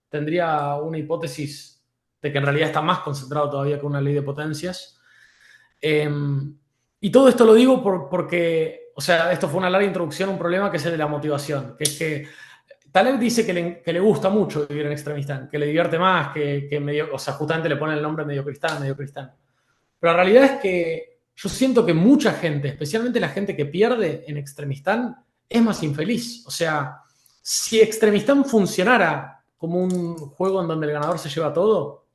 tendría una hipótesis de que en realidad está más concentrado todavía que una ley de potencias. Eh, y todo esto lo digo porque, o sea, esto fue una larga introducción a un problema que es el de la motivación, que es que Taleb dice que le gusta mucho vivir en Extremistán, que le divierte más, que medio, o sea, justamente le pone el nombre medio cristán. Pero la realidad es que yo siento que mucha gente, especialmente la gente que pierde en Extremistán, es más infeliz. O sea, si Extremistán funcionara como un juego en donde el ganador se lleva todo,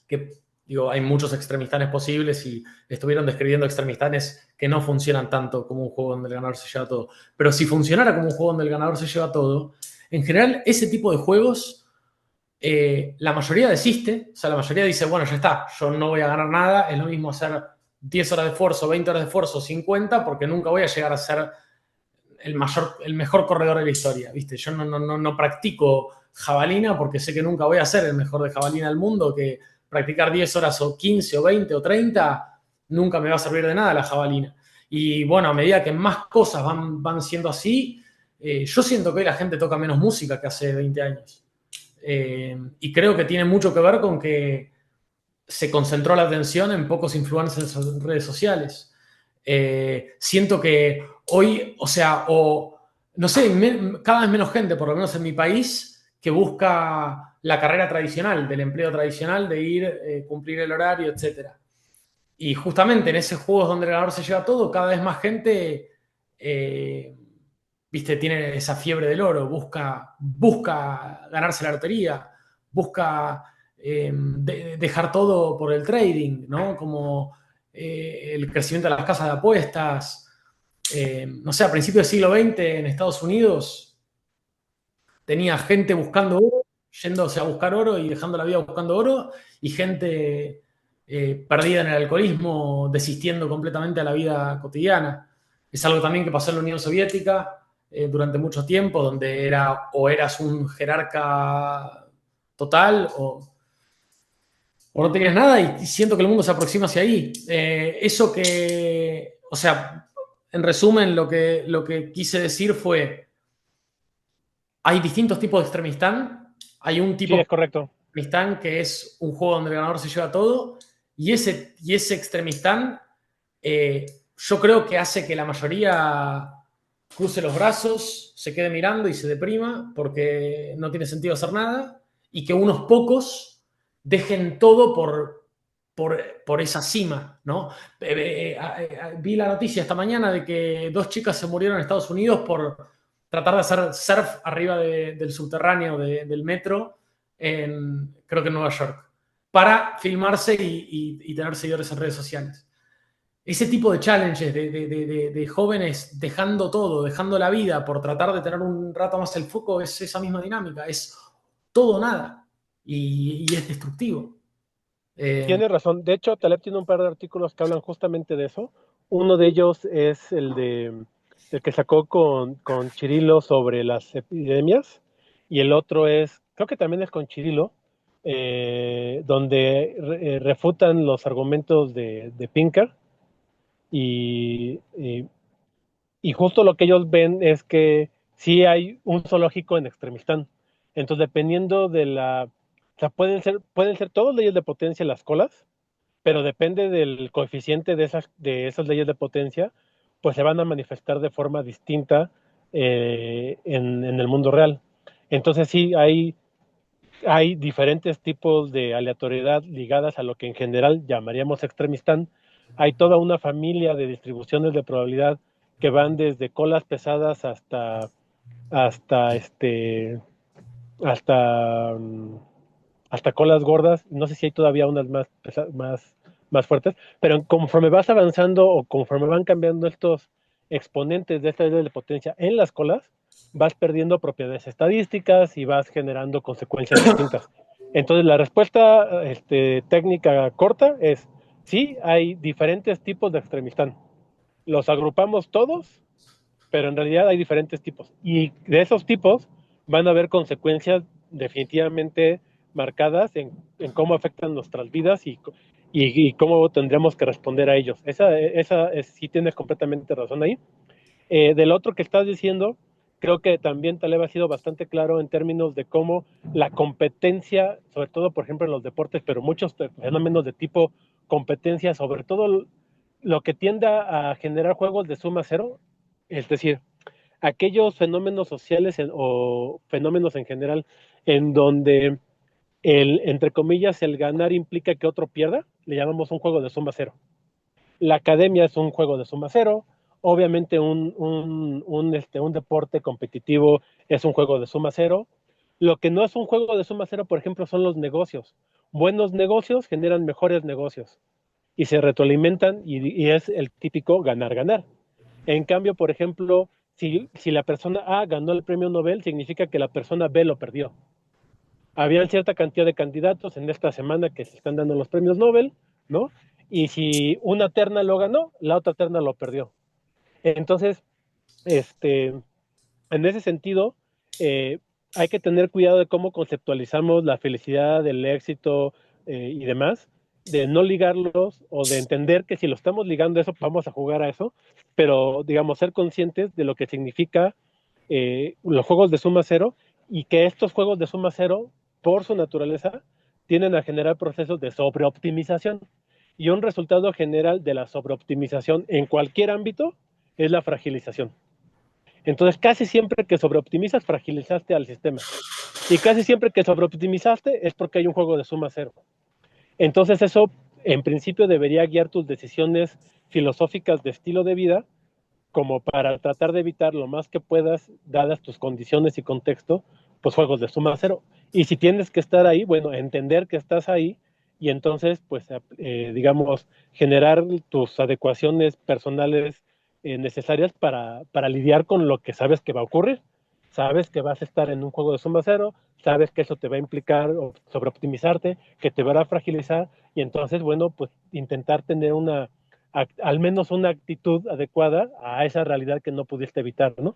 que digo, hay muchos extremistanes posibles y estuvieron describiendo extremistanes que no funcionan tanto como un juego donde el ganador se lleva todo. Pero si funcionara como un juego donde el ganador se lleva todo, en general ese tipo de juegos, la mayoría desiste, o sea, la mayoría dice, bueno, ya está, yo no voy a ganar nada, es lo mismo hacer 10 horas de esfuerzo, 20 horas de esfuerzo, 50, porque nunca voy a llegar a ser el mejor corredor de la historia, ¿viste? Yo no practico jabalina porque sé que nunca voy a ser el mejor de jabalina del mundo, que practicar 10 horas o 15 o 20 o 30 nunca me va a servir de nada la jabalina. Y bueno, a medida que más cosas van siendo así, yo siento que hoy la gente toca menos música que hace 20 años. Y creo que tiene mucho que ver con que se concentró la atención en pocos influencers en redes sociales. Siento que hoy, o sea, o no sé, cada vez menos gente, por lo menos en mi país, que busca la carrera tradicional, del empleo tradicional, de ir, cumplir el horario, etcétera. Y justamente en esos juegos donde el ganador se lleva todo, cada vez más gente, eh, viste, tiene esa fiebre del oro, busca ganarse la lotería, busca dejar todo por el trading, ¿no? Como el crecimiento de las casas de apuestas. No sé, a principios del siglo XX en Estados Unidos tenía gente buscando oro, yéndose a buscar oro y dejando la vida buscando oro, y gente perdida en el alcoholismo, desistiendo completamente a la vida cotidiana. Es algo también que pasó en la Unión Soviética durante mucho tiempo, donde o eras un jerarca total o no tenías nada, y siento que el mundo se aproxima hacia ahí. Eso que, o sea, en resumen, lo que quise decir fue, hay distintos tipos de extremistán. Hay un Sí, tipo de es correcto. extremistán que es un juego donde el ganador se lleva todo, y ese extremistán yo creo que hace que la mayoría cruce los brazos, se quede mirando y se deprima porque no tiene sentido hacer nada, y que unos pocos dejen todo por esa cima, ¿no? Vi la noticia esta mañana de que 2 chicas se murieron en Estados Unidos por tratar de hacer surf arriba del subterráneo del metro, creo que en Nueva York, para filmarse y tener seguidores en redes sociales. Ese tipo de challenges de jóvenes dejando todo, dejando la vida por tratar de tener un rato más el foco, es esa misma dinámica, es todo o nada y es destructivo. Tienes razón. De hecho, Taleb tiene un par de artículos que hablan justamente de eso. Uno de ellos es el que sacó con Chirilo sobre las epidemias, y el otro es, creo que también es con Chirilo, donde refutan los argumentos de Pinker, y justo lo que ellos ven es que sí hay un zoológico en Extremistán. Entonces, dependiendo o sea, pueden ser todas leyes de potencia las colas, pero depende del coeficiente de esas leyes de potencia, pues se van a manifestar de forma distinta en el mundo real. Entonces sí, hay diferentes tipos de aleatoriedad ligadas a lo que en general llamaríamos extremistán. Hay toda una familia de distribuciones de probabilidad que van desde colas pesadas hasta hasta hasta colas gordas. No sé si hay todavía unas más fuertes, pero conforme vas avanzando o conforme van cambiando estos exponentes de esta ley de potencia en las colas, vas perdiendo propiedades estadísticas y vas generando consecuencias distintas. Entonces, la respuesta técnica corta es: sí, hay diferentes tipos de extremistán. Los agrupamos todos, pero en realidad hay diferentes tipos. Y de esos tipos van a haber consecuencias definitivamente marcadas en cómo afectan nuestras vidas y cómo tendremos que responder a ellos. Sí tienes completamente razón ahí. Del otro que estás diciendo, creo que también Taleb ha sido bastante claro en términos de cómo la competencia, sobre todo por ejemplo en los deportes, pero muchos fenómenos de tipo competencia, sobre todo lo que tienda a generar juegos de suma cero, es decir, aquellos fenómenos sociales o fenómenos en general en donde entre comillas, el ganar implica que otro pierda, le llamamos un juego de suma cero. La academia es un juego de suma cero. Obviamente un deporte competitivo es un juego de suma cero. Lo que no es un juego de suma cero, por ejemplo, son los negocios. Buenos negocios generan mejores negocios y se retroalimentan, y es el típico ganar-ganar. En cambio, por ejemplo, si la persona A ganó el premio Nobel, significa que la persona B lo perdió. Había cierta cantidad de candidatos en esta semana que se están dando los premios Nobel, ¿no? Y si una terna lo ganó, la otra terna lo perdió. Entonces, en ese sentido, hay que tener cuidado de cómo conceptualizamos la felicidad, el éxito y demás, de no ligarlos o de entender que si lo estamos ligando a eso, vamos a jugar a eso, pero digamos, ser conscientes de lo que significa los juegos de suma cero, y que estos juegos de suma cero, por su naturaleza, tienden a generar procesos de sobreoptimización. Y un resultado general de la sobreoptimización en cualquier ámbito es la fragilización. Entonces, casi siempre que sobreoptimizas, fragilizaste al sistema. Y casi siempre que sobreoptimizaste es porque hay un juego de suma cero. Entonces, eso, en principio, debería guiar tus decisiones filosóficas de estilo de vida, como para tratar de evitar lo más que puedas, dadas tus condiciones y contexto, pues juegos de suma cero. Y si tienes que estar ahí, bueno, entender que estás ahí y entonces, pues, digamos, generar tus adecuaciones personales necesarias para lidiar con lo que sabes que va a ocurrir. Sabes que vas a estar en un juego de suma cero, sabes que eso te va a implicar sobreoptimizarte, que te va a fragilizar, y entonces, bueno, pues intentar tener al menos una actitud adecuada a esa realidad que no pudiste evitar, ¿no?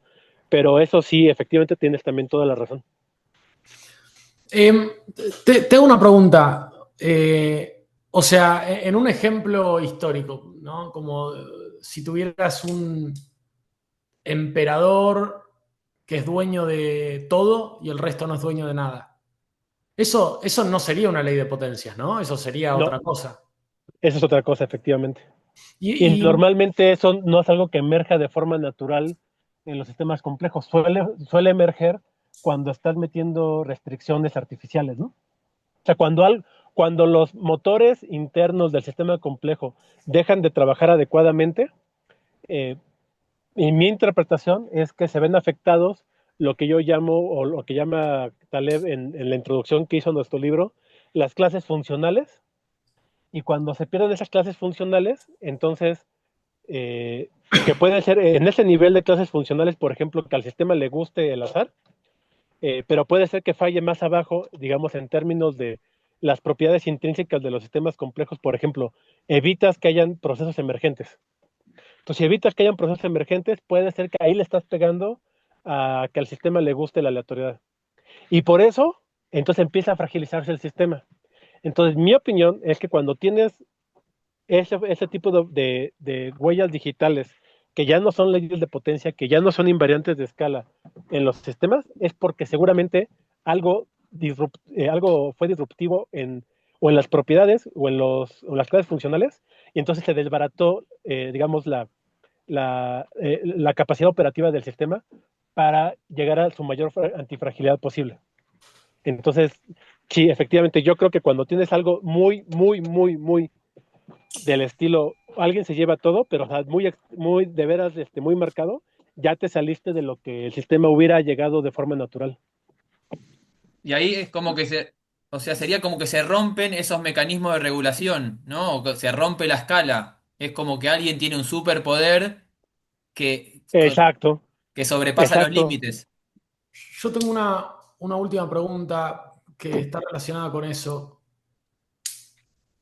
Pero eso sí, efectivamente tienes también toda la razón. Te hago una pregunta. O sea, en un ejemplo histórico, ¿no? Como si tuvieras un emperador que es dueño de todo y el resto no es dueño de nada. Eso no sería una ley de potencias, ¿no? Eso sería No, otra cosa. eso es otra cosa, efectivamente. Y Y, y- normalmente eso no es algo que emerja de forma natural en los sistemas complejos. Suele emerger cuando estás metiendo restricciones artificiales, ¿no? O sea, cuando los motores internos del sistema complejo dejan de trabajar adecuadamente, eh, y mi interpretación es que se ven afectados lo que yo llamo, o lo que llama Taleb en la introducción que hizo a nuestro libro, las clases funcionales. Y cuando se pierden esas clases funcionales, entonces, que puede ser en ese nivel de clases funcionales, por ejemplo, que al sistema le guste el azar, pero puede ser que falle más abajo, digamos, en términos de las propiedades intrínsecas de los sistemas complejos. Por ejemplo, evitas que hayan procesos emergentes. Entonces, si evitas que hayan procesos emergentes, puede ser que ahí le estás pegando a que al sistema le guste la aleatoriedad. Y por eso, entonces empieza a fragilizarse el sistema. Entonces, mi opinión es que cuando tienes ese tipo de huellas digitales que ya no son leyes de potencia, que ya no son invariantes de escala en los sistemas, es porque seguramente algo fue disruptivo o en las propiedades o en las clases funcionales, y entonces se desbarató, digamos, la capacidad operativa del sistema para llegar a su mayor antifragilidad posible. Entonces, sí, efectivamente, yo creo que cuando tienes algo muy, muy, muy, muy del estilo, alguien se lleva todo, pero o sea, muy, muy, de veras, muy marcado, ya te saliste de lo que el sistema hubiera llegado de forma natural. Y ahí es como que o sea, sería como que se rompen esos mecanismos de regulación, ¿no? O que se rompe la escala. Es como que alguien tiene un superpoder que, Exacto, que sobrepasa los exacto. límites. Yo tengo una última pregunta que está relacionada con eso.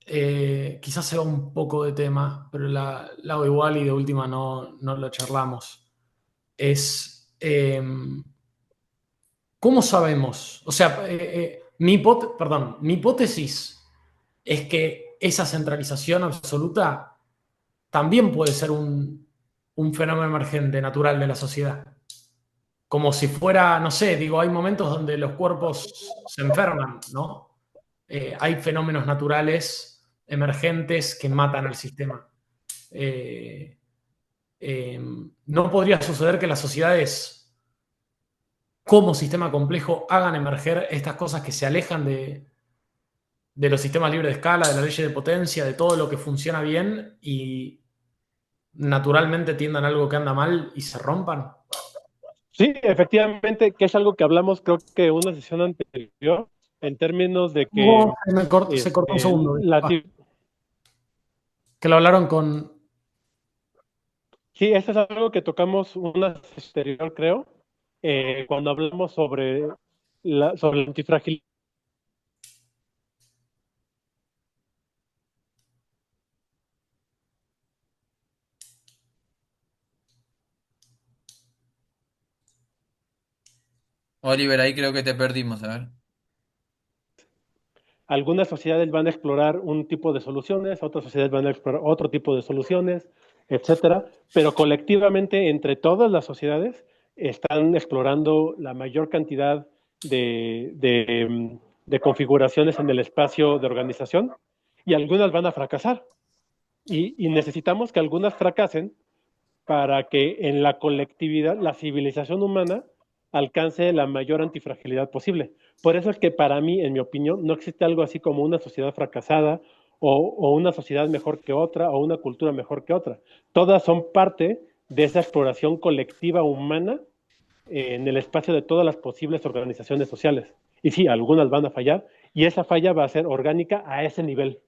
Quizás se va un poco de tema, pero la hago igual y de última no lo charlamos. Es, ¿cómo sabemos? O sea, mi hipótesis es que esa centralización absoluta también puede ser un fenómeno emergente natural de la sociedad. Como si fuera, no sé, digo, hay momentos donde los cuerpos se enferman, ¿no? Hay fenómenos naturales emergentes que matan al sistema. Eh, no podría suceder que las sociedades, como sistema complejo, hagan emerger estas cosas que se alejan de los sistemas libres de escala, de la ley de potencia, de todo lo que funciona bien y naturalmente tiendan a algo que anda mal y se rompan. Sí, efectivamente, que es algo que hablamos, creo que una sesión anterior, en términos de que Se cortó un segundo. la, Que lo hablaron con... sí, eso es algo que tocamos una anterior, creo, cuando hablamos sobre la antifragilidad. Oliver, ahí creo que te perdimos, a ver. Algunas sociedades van a explorar un tipo de soluciones, otras sociedades van a explorar otro tipo de soluciones, etcétera, pero colectivamente entre todas las sociedades están explorando la mayor cantidad de configuraciones en el espacio de organización, y algunas van a fracasar. Y necesitamos que algunas fracasen para que en la colectividad, la civilización humana, alcance la mayor antifragilidad posible. Por eso es que para mí, en mi opinión, no existe algo así como una sociedad fracasada o una sociedad mejor que otra o una cultura mejor que otra. Todas son parte de esa exploración colectiva humana en el espacio de todas las posibles organizaciones sociales. Y sí, algunas van a fallar y esa falla va a ser orgánica a ese nivel.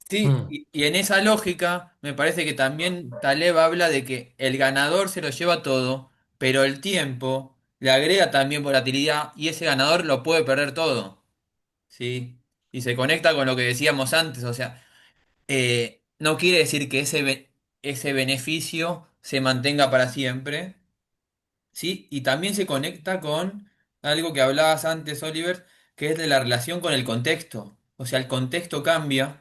Sí, Mm. y en esa lógica me parece que también Taleb habla de que el ganador se lo lleva todo, pero el tiempo le agrega también volatilidad y ese ganador lo puede perder todo, ¿sí? Y se conecta con lo que decíamos antes, o sea, no quiere decir que ese beneficio se mantenga para siempre, ¿sí? Y también se conecta con algo que hablabas antes, Oliver, que es de la relación con el contexto. O sea, el contexto cambia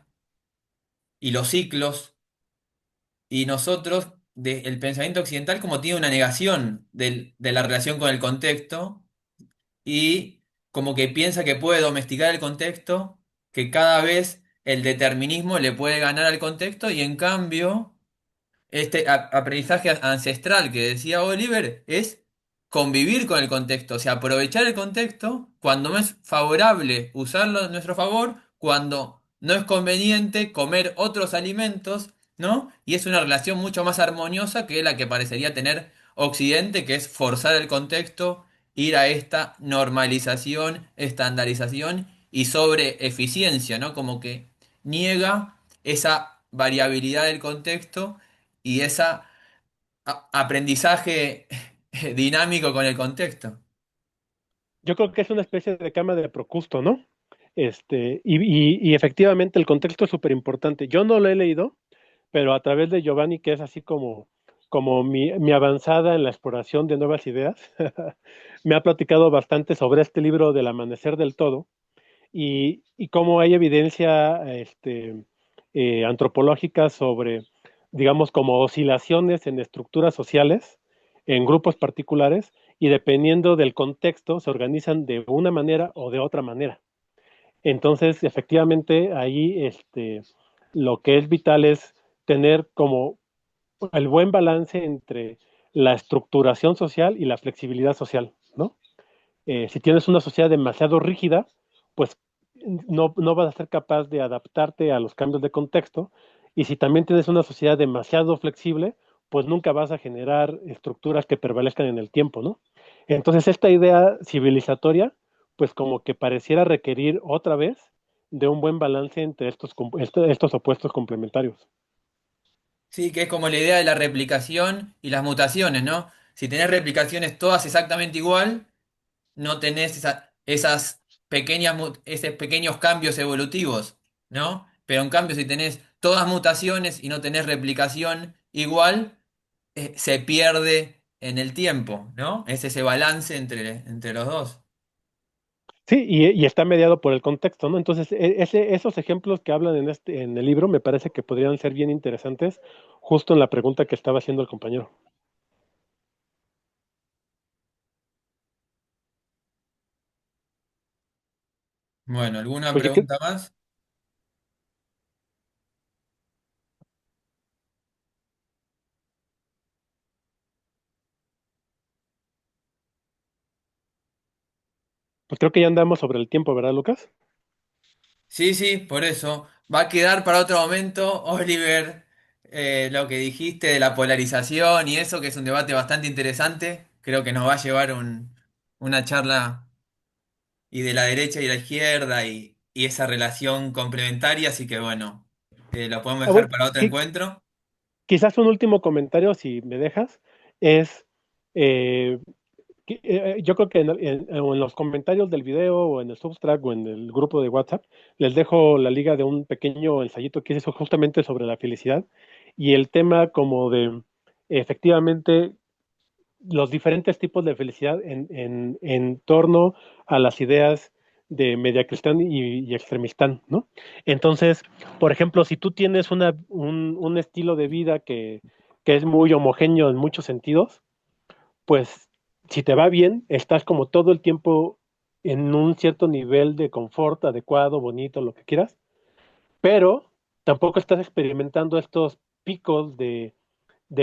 y los ciclos. Y nosotros, el pensamiento occidental, como tiene una negación de la relación con el contexto y como que piensa que puede domesticar el contexto, que cada vez el determinismo le puede ganar al contexto y en cambio este aprendizaje ancestral que decía Oliver es convivir con el contexto, o sea, aprovechar el contexto cuando no es favorable usarlo a nuestro favor, cuando no es conveniente comer otros alimentos, ¿no? Y es una relación mucho más armoniosa que la que parecería tener Occidente, que es forzar el contexto, ir a esta normalización, estandarización y sobre eficiencia, ¿no? Como que niega esa variabilidad del contexto y esa aprendizaje dinámico con el contexto. Yo creo que es una especie de cama de Procusto, ¿no? Y efectivamente el contexto es súper importante. Yo no lo he leído, pero a través de Giovanni, que es así como mi avanzada en la exploración de nuevas ideas, me ha platicado bastante sobre este libro del Amanecer del Todo y cómo hay evidencia antropológica sobre, digamos, como oscilaciones en estructuras sociales, en grupos particulares, y dependiendo del contexto se organizan de una manera o de otra manera. Entonces, efectivamente, ahí lo que es vital es tener como el buen balance entre la estructuración social y la flexibilidad social, ¿no? Si tienes una sociedad demasiado rígida, pues no vas a ser capaz de adaptarte a los cambios de contexto. Y si también tienes una sociedad demasiado flexible, pues nunca vas a generar estructuras que prevalezcan en el tiempo, ¿no? Entonces, esta idea civilizatoria, pues como que pareciera requerir otra vez de un buen balance entre estos opuestos complementarios. Sí, que es como la idea de la replicación y las mutaciones, ¿no? Si tenés replicaciones todas exactamente igual, no tenés esas esos pequeños cambios evolutivos, ¿no? Pero en cambio, si tenés todas mutaciones y no tenés replicación igual, se pierde en el tiempo, ¿no? Es ese balance entre los dos. Sí, y está mediado por el contexto, ¿no? Entonces, esos ejemplos que hablan en el libro me parece que podrían ser bien interesantes, justo en la pregunta que estaba haciendo el compañero. Bueno, ¿alguna Pues, pregunta más? pues creo que ya andamos sobre el tiempo, ¿verdad, Lucas? Sí, sí, por eso. Va a quedar para otro momento, Oliver, lo que dijiste de la polarización y eso, que es un debate bastante interesante. Creo que nos va a llevar una charla y de la derecha y la izquierda y esa relación complementaria, así que bueno, lo podemos dejar Bueno, para otro encuentro. quizás un último comentario, si me dejas, es, eh, yo creo que o en los comentarios del video o en el Substack o en el grupo de WhatsApp, les dejo la liga de un pequeño ensayito que hizo justamente sobre la felicidad y el tema como de, efectivamente, los diferentes tipos de felicidad en torno a las ideas de Mediacristán y Extremistán, ¿no? Entonces, por ejemplo, si tú tienes un estilo de vida que es muy homogéneo en muchos sentidos, pues si te va bien, estás como todo el tiempo en un cierto nivel de confort adecuado, bonito, lo que quieras, pero tampoco estás experimentando estos picos de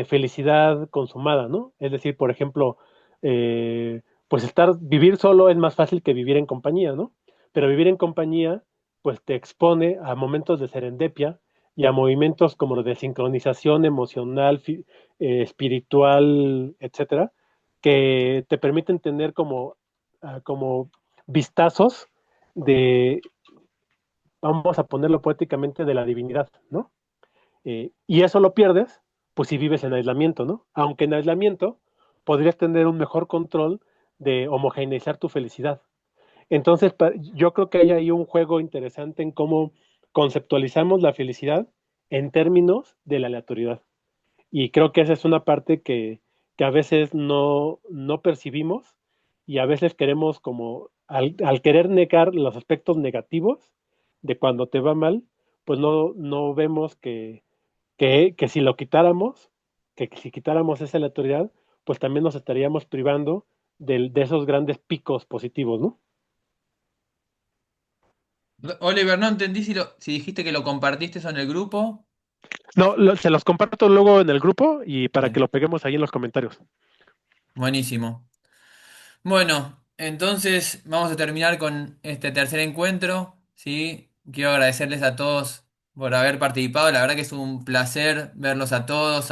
felicidad consumada, ¿no? Es decir, por ejemplo, pues vivir solo es más fácil que vivir en compañía, ¿no? Pero vivir en compañía, pues te expone a momentos de serendipia y a movimientos como los de sincronización emocional, espiritual, etcétera, que te permiten tener como vistazos de, vamos a ponerlo poéticamente, de la divinidad, ¿no? Y eso lo pierdes, pues si vives en aislamiento, ¿no? Aunque en aislamiento podrías tener un mejor control de homogeneizar tu felicidad. Entonces, yo creo que hay ahí un juego interesante en cómo conceptualizamos la felicidad en términos de la aleatoriedad. Y creo que esa es una parte que a veces no percibimos y a veces queremos como, al querer negar los aspectos negativos de cuando te va mal, pues no vemos que si lo quitáramos, que si quitáramos esa aleatoriedad, pues también nos estaríamos privando de esos grandes picos positivos, ¿no? Oliver, no entendí si dijiste que lo compartiste eso en el grupo. No, se los comparto luego en el grupo y para que Bien, lo peguemos ahí en los comentarios. buenísimo. Bueno, entonces vamos a terminar con este tercer encuentro, ¿sí? Quiero agradecerles a todos por haber participado. La verdad que es un placer verlos a todos,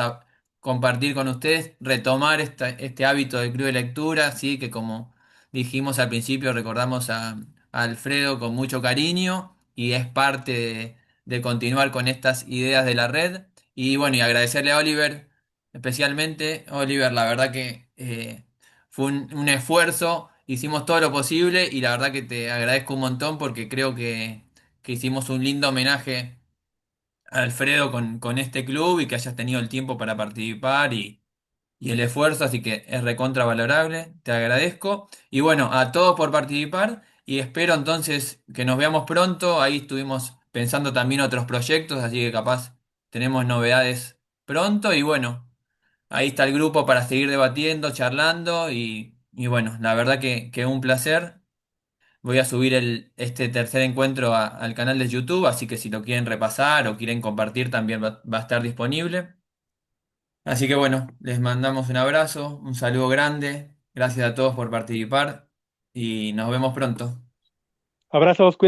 compartir con ustedes, retomar este hábito del club de lectura, ¿sí? Que como dijimos al principio, recordamos a Alfredo con mucho cariño y es parte de continuar con estas ideas de la red. Y bueno, y agradecerle a Oliver, especialmente. Oliver, la verdad que... fue un esfuerzo, hicimos todo lo posible y la verdad que te agradezco un montón porque creo que hicimos un lindo homenaje a Alfredo con este club y que hayas tenido el tiempo para participar y el esfuerzo, así que es recontra valorable, te agradezco. Y bueno, a todos por participar y espero entonces que nos veamos pronto. Ahí estuvimos pensando también otros proyectos, así que capaz tenemos novedades pronto y bueno. Ahí está el grupo para seguir debatiendo, charlando y bueno, la verdad que un placer. Voy a subir este tercer encuentro al canal de YouTube, así que si lo quieren repasar o quieren compartir también va a estar disponible. Así que bueno, les mandamos un abrazo, un saludo grande. Gracias a todos por participar y nos vemos pronto. Abrazos, cuídense.